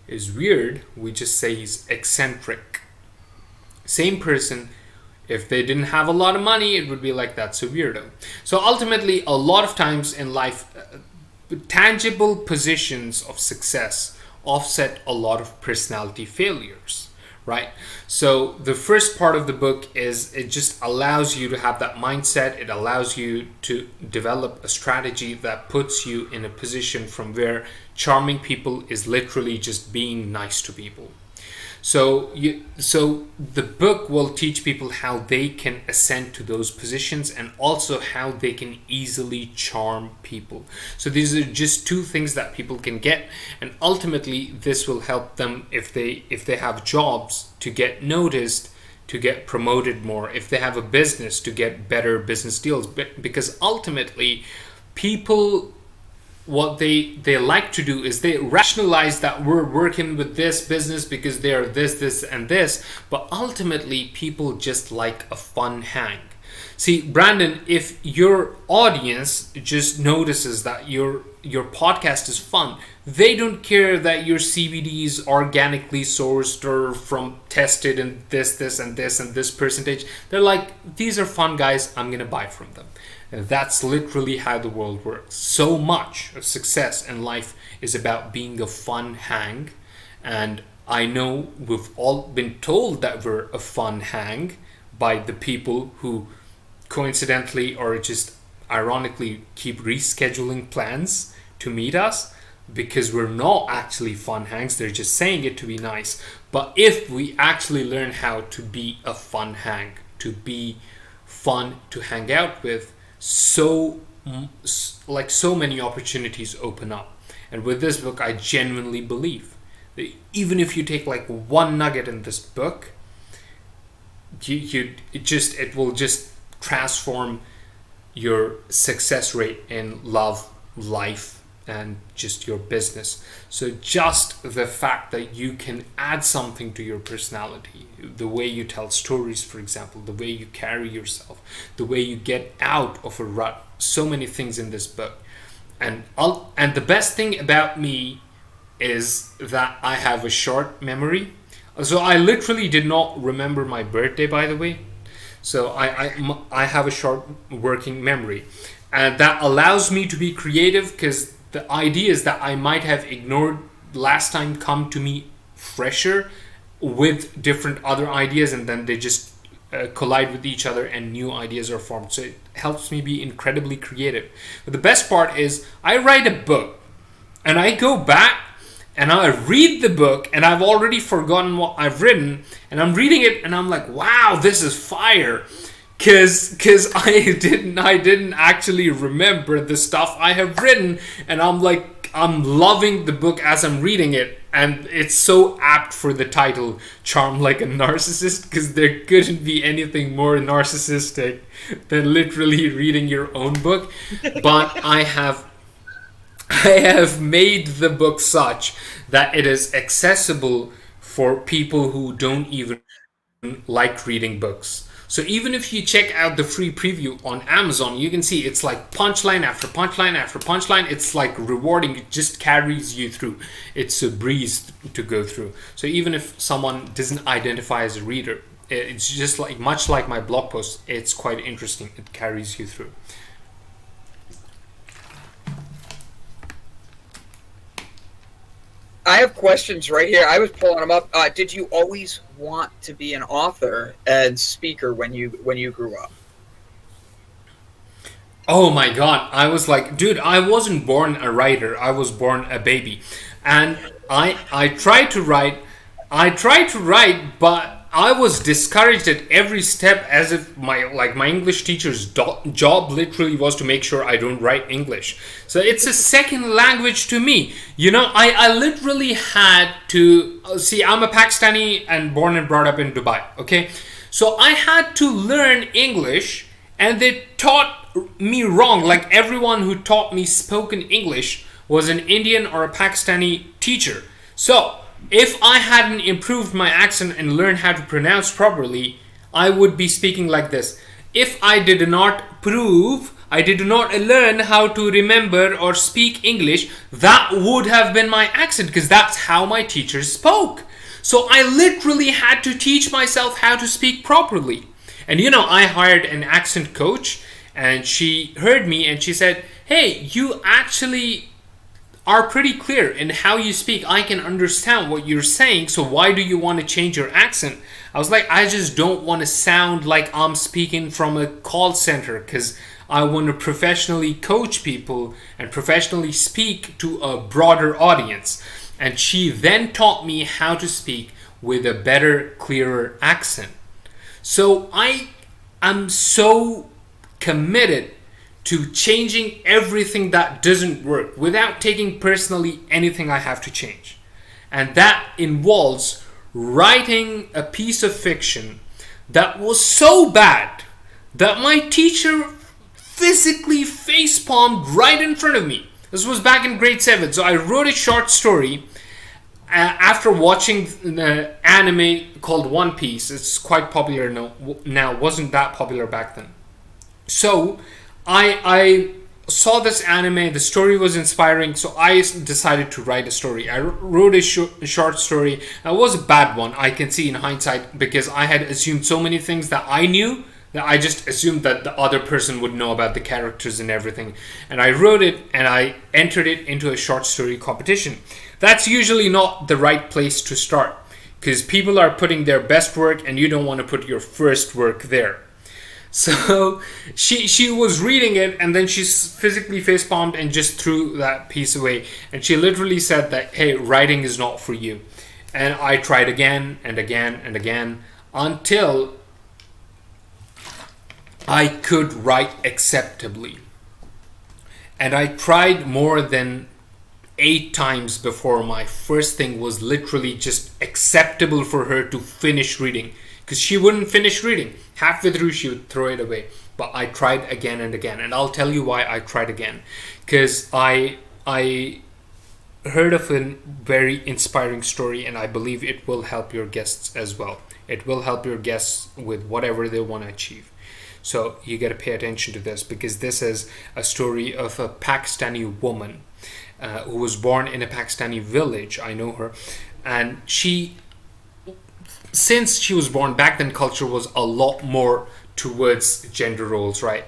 [SPEAKER 7] is weird, we just say he's eccentric. Same person, if they didn't have a lot of money, it would be like, that's a weirdo. So ultimately, a lot of times in life, tangible positions of success offset a lot of personality failures, right? So the first part of the book is it just allows you to have that mindset. It allows you to develop a strategy that puts you in a position from where charming people is literally just being nice to people. So the book will teach people how they can ascend to those positions and also how they can easily charm people. So these are just two things that people can get, and ultimately this will help them if they have jobs to get noticed, to get promoted more, if they have a business to get better business deals, because ultimately people, what they like to do is they rationalize that we're working with this business because they are this and this, but ultimately people just like a fun hang. See, Brandon, if your audience just notices that your podcast is fun, they don't care that your CBD is organically sourced or from tested and this and this percentage. They're like, these are fun guys, I'm gonna buy from them. And that's literally how the world works. So much of success in life is about being a fun hang. And I know we've all been told that we're a fun hang by the people who coincidentally or just ironically keep rescheduling plans to meet us, because we're not actually fun hangs. They're just saying it to be nice. But if we actually learn how to be a fun hang, to be fun to hang out with, so many opportunities open up. And with this book, I genuinely believe that even if you take like one nugget in this book, it will just transform your success rate in love, life, and just your business. So just the fact that you can add something to your personality, the way you tell stories, for example, the way you carry yourself, the way you get out of a rut, so many things in this book. And the best thing about me is that I have a short memory. So I literally did not remember my birthday, by the way. So I have a short working memory, and that allows me to be creative, because the ideas that I might have ignored last time come to me fresher with different other ideas, and then they just collide with each other and new ideas are formed. So it helps me be incredibly creative. But the best part is I write a book and I go back and I read the book and I've already forgotten what I've written, and I'm reading it and I'm like, wow, this is fire. Cause I didn't actually remember the stuff I have written, and I'm like, I'm loving the book as I'm reading it, and it's so apt for the title, Charm Like a Narcissist, because there couldn't be anything more narcissistic than literally reading your own book. But I have made the book such that it is accessible for people who don't even like reading books. So even if you check out the free preview on Amazon, you can see it's like punchline after punchline after punchline. It's like rewarding. It just carries you through. It's a breeze to go through. So even if someone doesn't identify as a reader, it's just like, much like my blog post, it's quite interesting. It carries you through.
[SPEAKER 2] I have questions right here. I was pulling them up. Did you always want to be an author and speaker when you grew up?
[SPEAKER 7] Oh my God. I was like, dude, I wasn't born a writer. I was born a baby. And I tried to write, but I was discouraged at every step, as if my English teacher's job literally was to make sure I don't write English. So it's a second language to me. You know, I literally had to see, I'm a Pakistani and born and brought up in Dubai. Okay. So I had to learn English, and they taught me wrong. Like, everyone who taught me spoken English was an Indian or a Pakistani teacher. So if I hadn't improved my accent and learned how to pronounce properly, I would be speaking like this. If I did not learn how to remember or speak English, that would have been my accent, because that's how my teachers spoke. So I literally had to teach myself how to speak properly. And you know, I hired an accent coach, and she heard me and she said, hey, you actually are pretty clear in how you speak. I can understand what you're saying, so why do you want to change your accent? I was like, I just don't want to sound like I'm speaking from a call center, because I want to professionally coach people and professionally speak to a broader audience. And she then taught me how to speak with a better, clearer accent. So I am so committed to changing everything that doesn't work without taking personally anything I have to change. And that involves writing a piece of fiction that was so bad that my teacher physically facepalmed right in front of me. This was back in grade 7. So I wrote a short story after watching the anime called One Piece. It's quite popular now. Wasn't that popular back then. So I saw this anime. The story was inspiring, so I decided to write a story. I wrote a short story. It was a bad one, I can see in hindsight, because I had assumed so many things that I knew that I just assumed that the other person would know about the characters and everything. And I wrote it and I entered it into a short story competition. That's usually not the right place to start, because people are putting their best work and you don't want to put your first work there. So she was reading it, and then she physically facepalmed and just threw that piece away. And she literally said that, hey, writing is not for you. And I tried again and again and again until I could write acceptably. And I tried more than 8 times before my first thing was literally just acceptable for her to finish reading. Because she wouldn't finish reading. Halfway through, she would throw it away. But I tried again and again. And I'll tell you why I tried again. Because I heard of a very inspiring story, and I believe it will help your guests as well. It will help your guests with whatever they want to achieve. So you got to pay attention to this, because this is a story of a Pakistani woman who was born in a Pakistani village. I know her. And since she was born, back then culture was a lot more towards gender roles, right?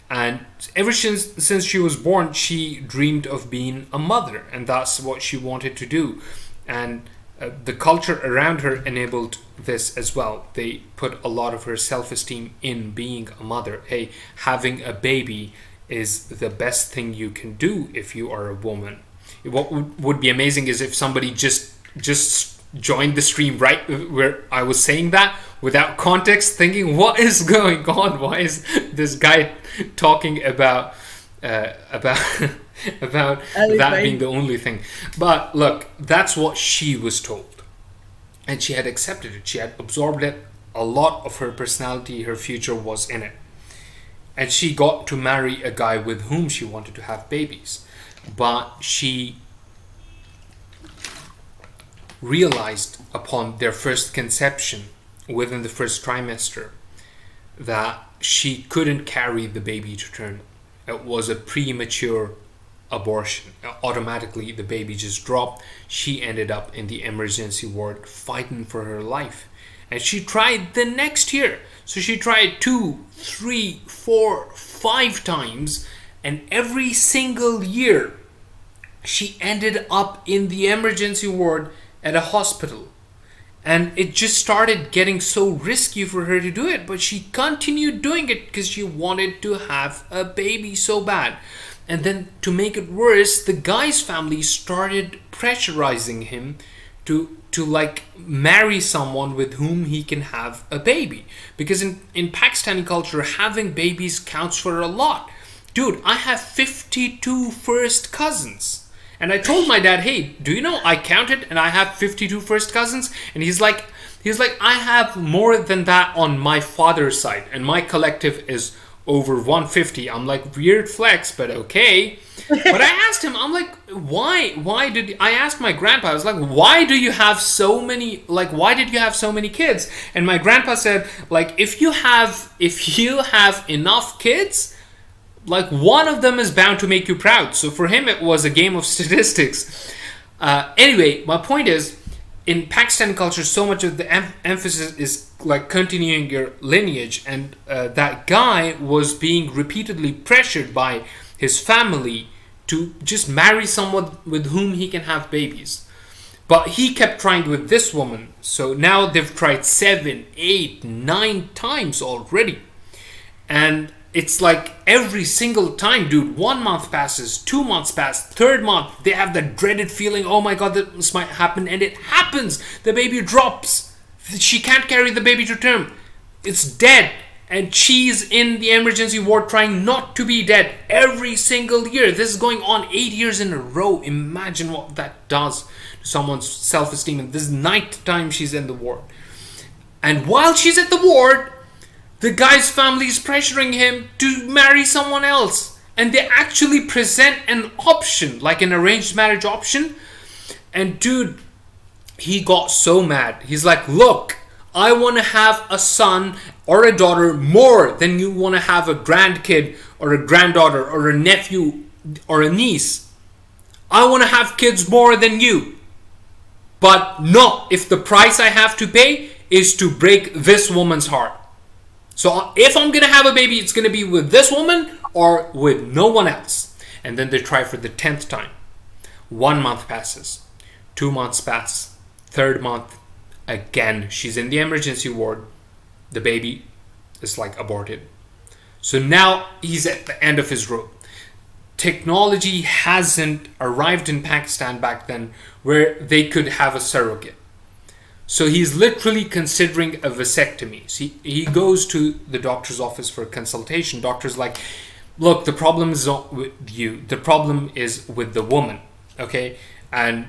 [SPEAKER 7] And ever since she was born, she dreamed of being a mother, and that's what she wanted to do. And the culture around her enabled this as well. They put a lot of her self-esteem in being a mother. Hey, having a baby is the best thing you can do if you are a woman. What would be amazing is if somebody just joined the stream right where I was saying that without context, thinking, what is going on? Why is this guy talking about that being the only thing? But look, that's what she was told, and she had accepted it. She had absorbed it. A lot of her personality, her future was in it, and she got to marry a guy with whom she wanted to have babies. But she realized upon their first conception, within the first trimester, that she couldn't carry the baby to term. It was a premature abortion. Automatically the baby just dropped. She ended up in the emergency ward fighting for her life. And she tried the next year. So she tried 2, 3, 4, 5 times, and every single year she ended up in the emergency ward at a hospital. And it just started getting so risky for her to do it, but she continued doing it because she wanted to have a baby so bad. And then to make it worse, the guy's family started pressurizing him to like marry someone with whom he can have a baby, because in Pakistani culture, having babies counts for a lot. Dude, I have 52 first cousins. And I told my dad, hey, do you know I counted and I have 52 first cousins? And he's like, I have more than that on my father's side, and my collective is over 150. I'm like, weird flex, but okay. But I asked him, I'm like, I asked my grandpa, I was like, why did you have so many kids? And my grandpa said, like, if you have enough kids, like, one of them is bound to make you proud. So for him, it was a game of statistics. Anyway, my point is, in Pakistan culture, so much of the emphasis is like continuing your lineage, and that guy was being repeatedly pressured by his family to just marry someone with whom he can have babies. But he kept trying with this woman. So now they've tried 7, 8, 9 times already. And it's like every single time, dude, 1 month passes, 2 months pass, third month, they have that dreaded feeling, oh my God, this might happen. And it happens. The baby drops. She can't carry the baby to term. It's dead. And she's in the emergency ward trying not to be dead every single year. This is going on 8 years in a row. Imagine what that does to someone's self-esteem. And this is 9th time she's in the ward. And while she's at the ward, the guy's family is pressuring him to marry someone else. And they actually present an option, like an arranged marriage option. And dude, he got so mad. He's like, look, I want to have a son or a daughter more than you want to have a grandkid or a granddaughter or a nephew or a niece. I want to have kids more than you. But not if the price I have to pay is to break this woman's heart. So if I'm going to have a baby, it's going to be with this woman or with no one else. And then they try for the 10th time. 1 month passes. 2 months pass. 3rd month. Again, she's in the emergency ward. The baby is like aborted. So now he's at the end of his rope. Technology hasn't arrived in Pakistan back then where they could have a surrogate. So he's literally considering a vasectomy. So he goes to the doctor's office for a consultation. Doctor's like, look, the problem is not with you. The problem is with the woman. Okay? And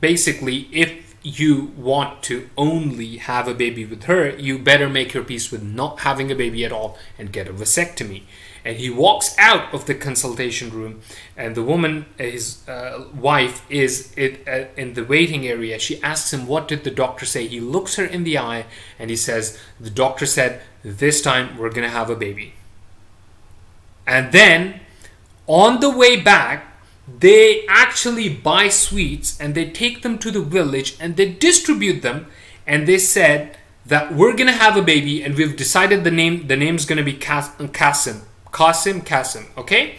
[SPEAKER 7] basically, if you want to only have a baby with her, you better make your peace with not having a baby at all and get a vasectomy. And he walks out of the consultation room, and the woman, his wife, is in the waiting area. She asks him, what did the doctor say? He looks her in the eye and he says, the doctor said, this time we're going to have a baby. And then on the way back, they actually buy sweets and they take them to the village and they distribute them, and they said that we're going to have a baby and we've decided the name's going to be Qasim, okay?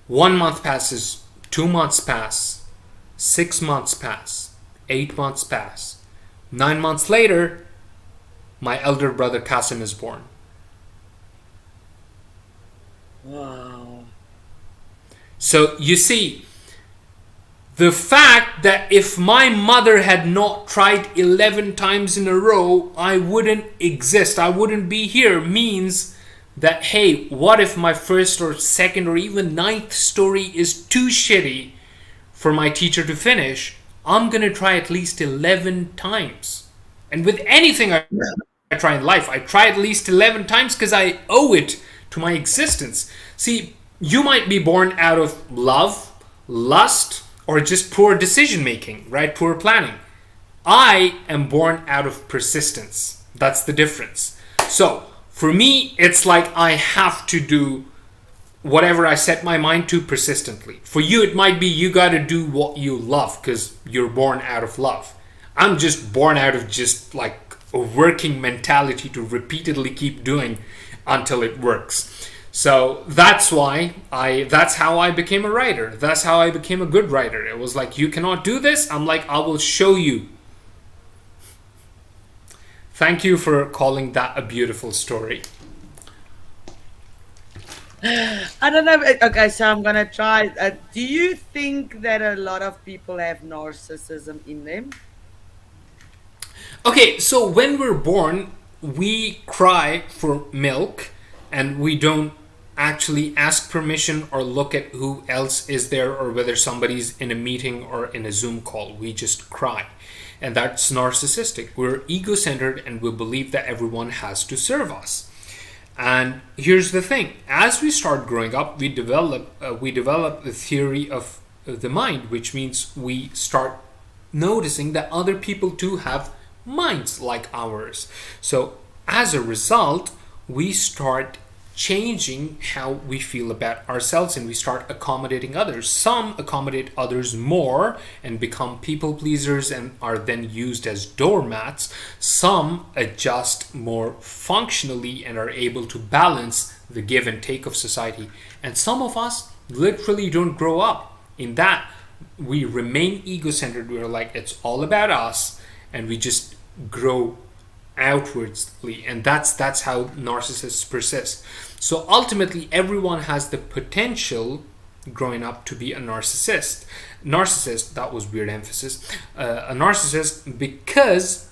[SPEAKER 7] 1 month passes, 2 months pass, 6 months pass, 8 months pass. 9 months later, my elder brother Qasim is born.
[SPEAKER 3] Wow.
[SPEAKER 7] So you see, the fact that if my mother had not tried 11 times in a row, I wouldn't exist, I wouldn't be here, means that, hey, what if my first or second or even 9th story is too shitty for my teacher to finish? I'm going to try at least 11 times. And with anything I try in life, I try at least 11 times because I owe it to my existence. See, you might be born out of love, lust, or just poor decision making, right? Poor planning. I am born out of persistence. That's the difference. So for me, it's like I have to do whatever I set my mind to persistently. For you, it might be you got to do what you love because you're born out of love. I'm just born out of just like a working mentality to repeatedly keep doing until it works. So that's why that's how I became a writer. That's how I became a good writer. It was like, you cannot do this. I'm like, I will show you. Thank you for calling that a beautiful story.
[SPEAKER 3] I don't know. Okay, so I'm going to try. Do you think that a lot of people have narcissism in them?
[SPEAKER 7] Okay, so when we're born, we cry for milk and we don't actually ask permission or look at who else is there or whether somebody's in a meeting or in a Zoom call. We just cry. And that's narcissistic. We're ego-centered and we believe that everyone has to serve us. And here's the thing. As we start growing up, we develop the theory of the mind, which means we start noticing that other people too have minds like ours. So as a result, we start changing how we feel about ourselves and we start accommodating others. Some accommodate others more and become people pleasers and are then used as doormats. Some adjust more functionally and are able to balance the give and take of society. And some of us literally don't grow up. In that, we remain ego-centered. We're like, it's all about us, and we just grow outwardly, and that's how narcissists persist. So ultimately, everyone has the potential growing up to be a narcissist. That was weird emphasis. A narcissist because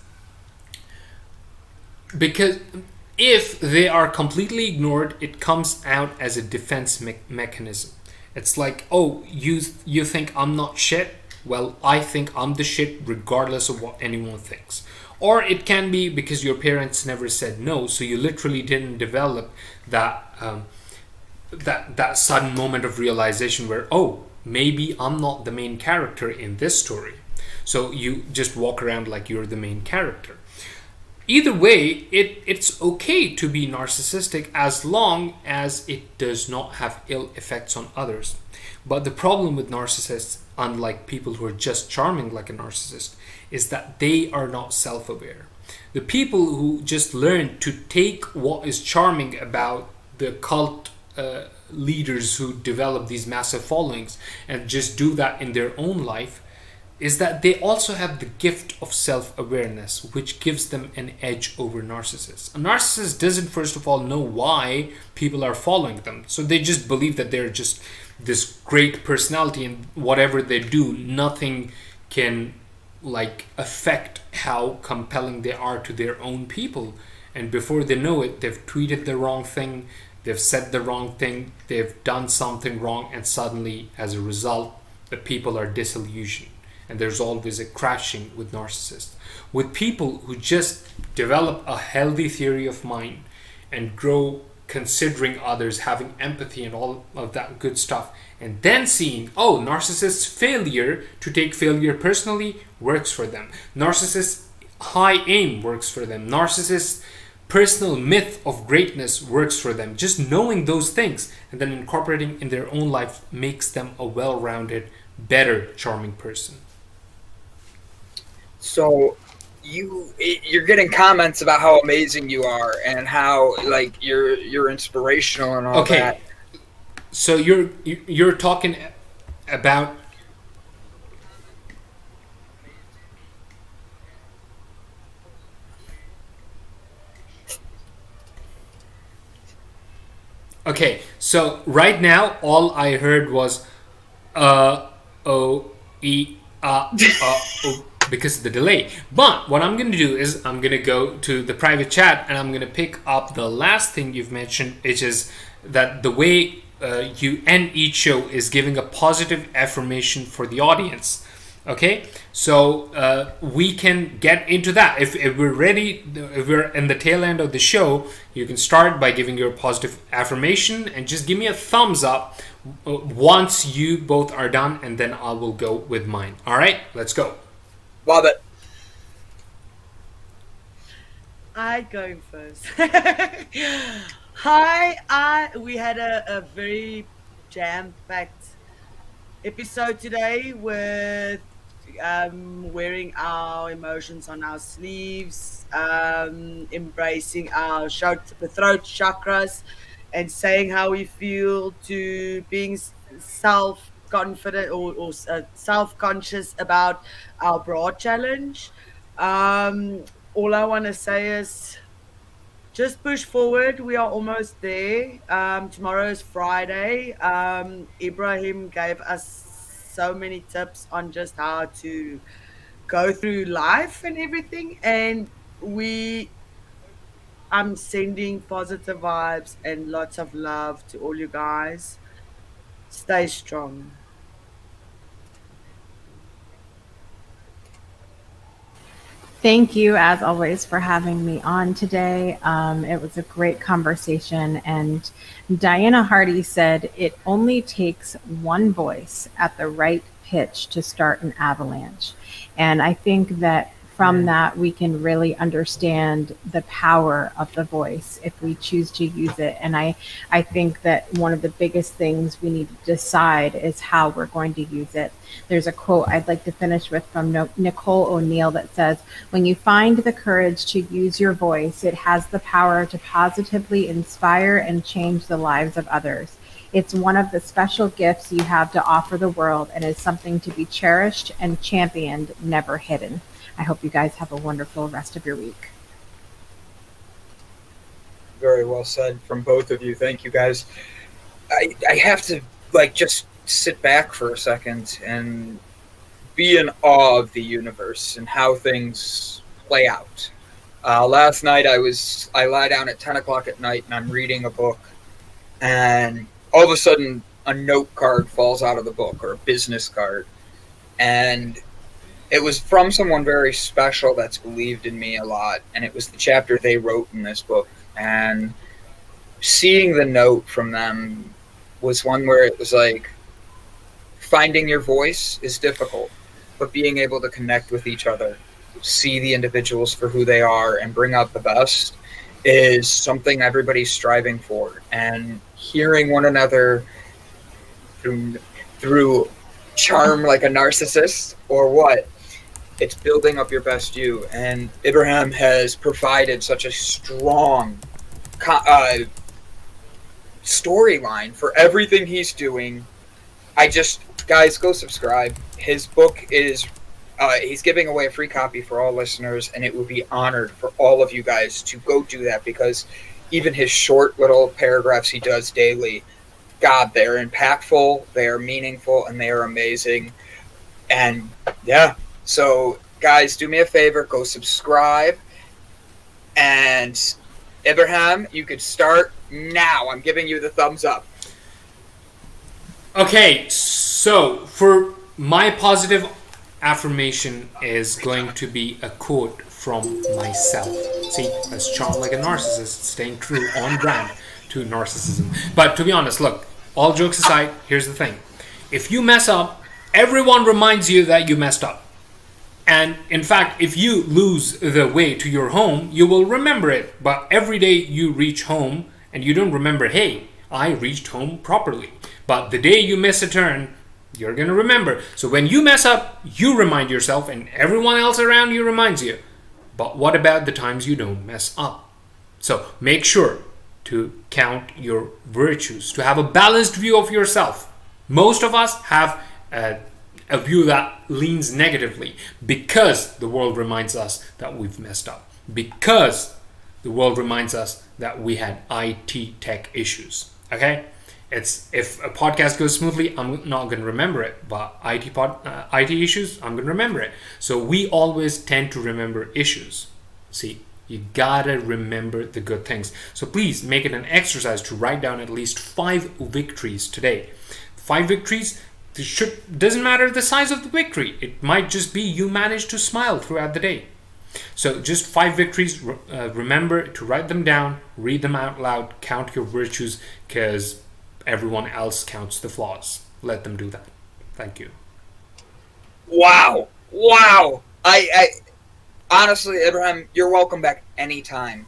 [SPEAKER 7] if they are completely ignored, it comes out as a defense mechanism. It's like, oh, you think I'm not shit? Well, I think I'm the shit regardless of what anyone thinks. Or it can be because your parents never said no, so you literally didn't develop that that sudden moment of realization where, oh, maybe I'm not the main character in this story. So you just walk around like you're the main character. Either way, it's okay to be narcissistic as long as it does not have ill effects on others. But the problem with narcissists, unlike people who are just charming like a narcissist, is that they are not self-aware. The people who just learn to take what is charming about the cult leaders who develop these massive followings and just do that in their own life, is that they also have the gift of self-awareness, which gives them an edge over narcissists. A narcissist doesn't, first of all, know why people are following them. So they just believe that they're just this great personality, and whatever they do, nothing can affect how compelling they are to their own people. And before they know it, they've tweeted the wrong thing, they've said the wrong thing, they've done something wrong, and suddenly, as a result, the people are disillusioned. And there's always a crashing with narcissists. With people who just develop a healthy theory of mind and grow considering others, having empathy and all of that good stuff, and then seeing, oh, narcissists' failure to take failure personally works for them. Narcissists' high aim works for them. Narcissists' personal myth of greatness works for them. Just knowing those things and then incorporating in their own life makes them a well-rounded, better, charming person.
[SPEAKER 2] So you're getting comments about how amazing you are and how you're inspirational and all that.
[SPEAKER 7] Okay, so you're talking about okay. So right now, all I heard was because of the delay. But what I'm going to do is I'm going to go to the private chat and I'm going to pick up the last thing you've mentioned, which is that the way you end each show is giving a positive affirmation for the audience. Okay, so we can get into that. If we're ready, if we're in the tail end of the show, you can start by giving your positive affirmation and just give me a thumbs up once you both are done, and then I will go with mine. All right, let's go.
[SPEAKER 2] Love it.
[SPEAKER 3] I go first. Hi, we had a very jam-packed episode today with wearing our emotions on our sleeves, embracing our the throat chakras, and saying how we feel, to being self-confident or self-conscious about our bra challenge. All I want to say is just push forward. We are almost there. Tomorrow is Friday. Ibrahim gave us so many tips on just how to go through life and everything, and I'm sending positive vibes and lots of love to all you guys. Stay strong.
[SPEAKER 5] Thank you, as always, for having me on today. It was a great conversation. And Diana Hardy said, it only takes one voice at the right pitch to start an avalanche. And I think that from that, we can really understand the power of the voice if we choose to use it. And I think that one of the biggest things we need to decide is how we're going to use it. There's a quote I'd like to finish with from Nicole O'Neill that says, when you find the courage to use your voice, it has the power to positively inspire and change the lives of others. It's one of the special gifts you have to offer the world and is something to be cherished and championed, never hidden. I hope you guys have a wonderful rest of your week.
[SPEAKER 2] Very well said from both of you. Thank you, guys. I have to just sit back for a second and be in awe of the universe and how things play out. Last night I lie down at 10 o'clock at night and I'm reading a book, and all of a sudden a note card falls out of the book, or a business card, and it was from someone very special that's believed in me a lot, and it was the chapter they wrote in this book. And seeing the note from them was one where it was like, finding your voice is difficult, but being able to connect with each other, see the individuals for who they are, and bring out the best is something everybody's striving for. And hearing one another through charm like a narcissist or what, it's building up your best you. And Ibrahim has provided such a strong storyline for everything he's doing. Guys, go subscribe. His book is, he's giving away a free copy for all listeners, and it would be honored for all of you guys to go do that, because even his short little paragraphs he does daily, God, they're impactful, they are meaningful, and they are amazing. And yeah, so guys, do me a favor, go subscribe. And Ibrahim, you could start now. I'm giving you the thumbs up.
[SPEAKER 7] Okay, so for my positive affirmation is going to be a quote from myself. See, that's charmed like a narcissist, staying true on brand to narcissism. But to be honest, look, all jokes aside, here's the thing. If you mess up, everyone reminds you that you messed up. And in fact, if you lose the way to your home, you will remember it. But every day you reach home and you don't remember, hey, I reached home properly. But the day you miss a turn, you're going to remember. So when you mess up, you remind yourself, and everyone else around you reminds you. But what about the times you don't mess up? So make sure to count your virtues, to have a balanced view of yourself. Most of us have a view that leans negatively because the world reminds us that we've messed up, because the world reminds us that we had IT tech issues. Okay? If a podcast goes smoothly, I'm not going to remember it, but IT issues, I'm going to remember it. So we always tend to remember issues. See, you gotta remember the good things. So please make it an exercise to write down at least 5 victories today. 5 victories. Doesn't matter the size of the victory. It might just be you managed to smile throughout the day. So just 5 victories. Remember to write them down, read them out loud, count your virtues, because everyone else counts the flaws. Let them do that. Thank you.
[SPEAKER 2] Wow. I honestly, Ibrahim, you're welcome back anytime.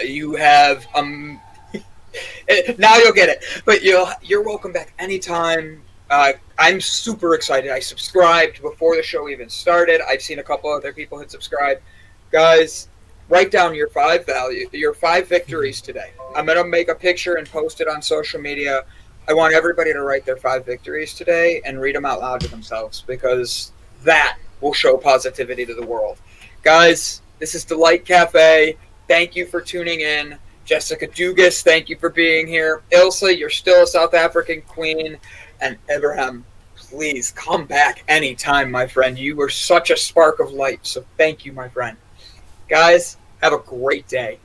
[SPEAKER 2] You have now you'll get it. But you're welcome back anytime. I'm super excited. I subscribed before the show even started. I've seen a couple other people hit subscribe. Guys, write down your 5 victories today. I'm going to make a picture and post it on social media. I want everybody to write their 5 victories today and read them out loud to themselves, because that will show positivity to the world. Guys, this is Delight Cafe. Thank you for tuning in. Jessica Dugas, thank you for being here. Ilse, you're still a South African queen. And Ibrahim, please come back anytime, my friend. You were such a spark of light, so thank you, my friend. Guys, have a great day.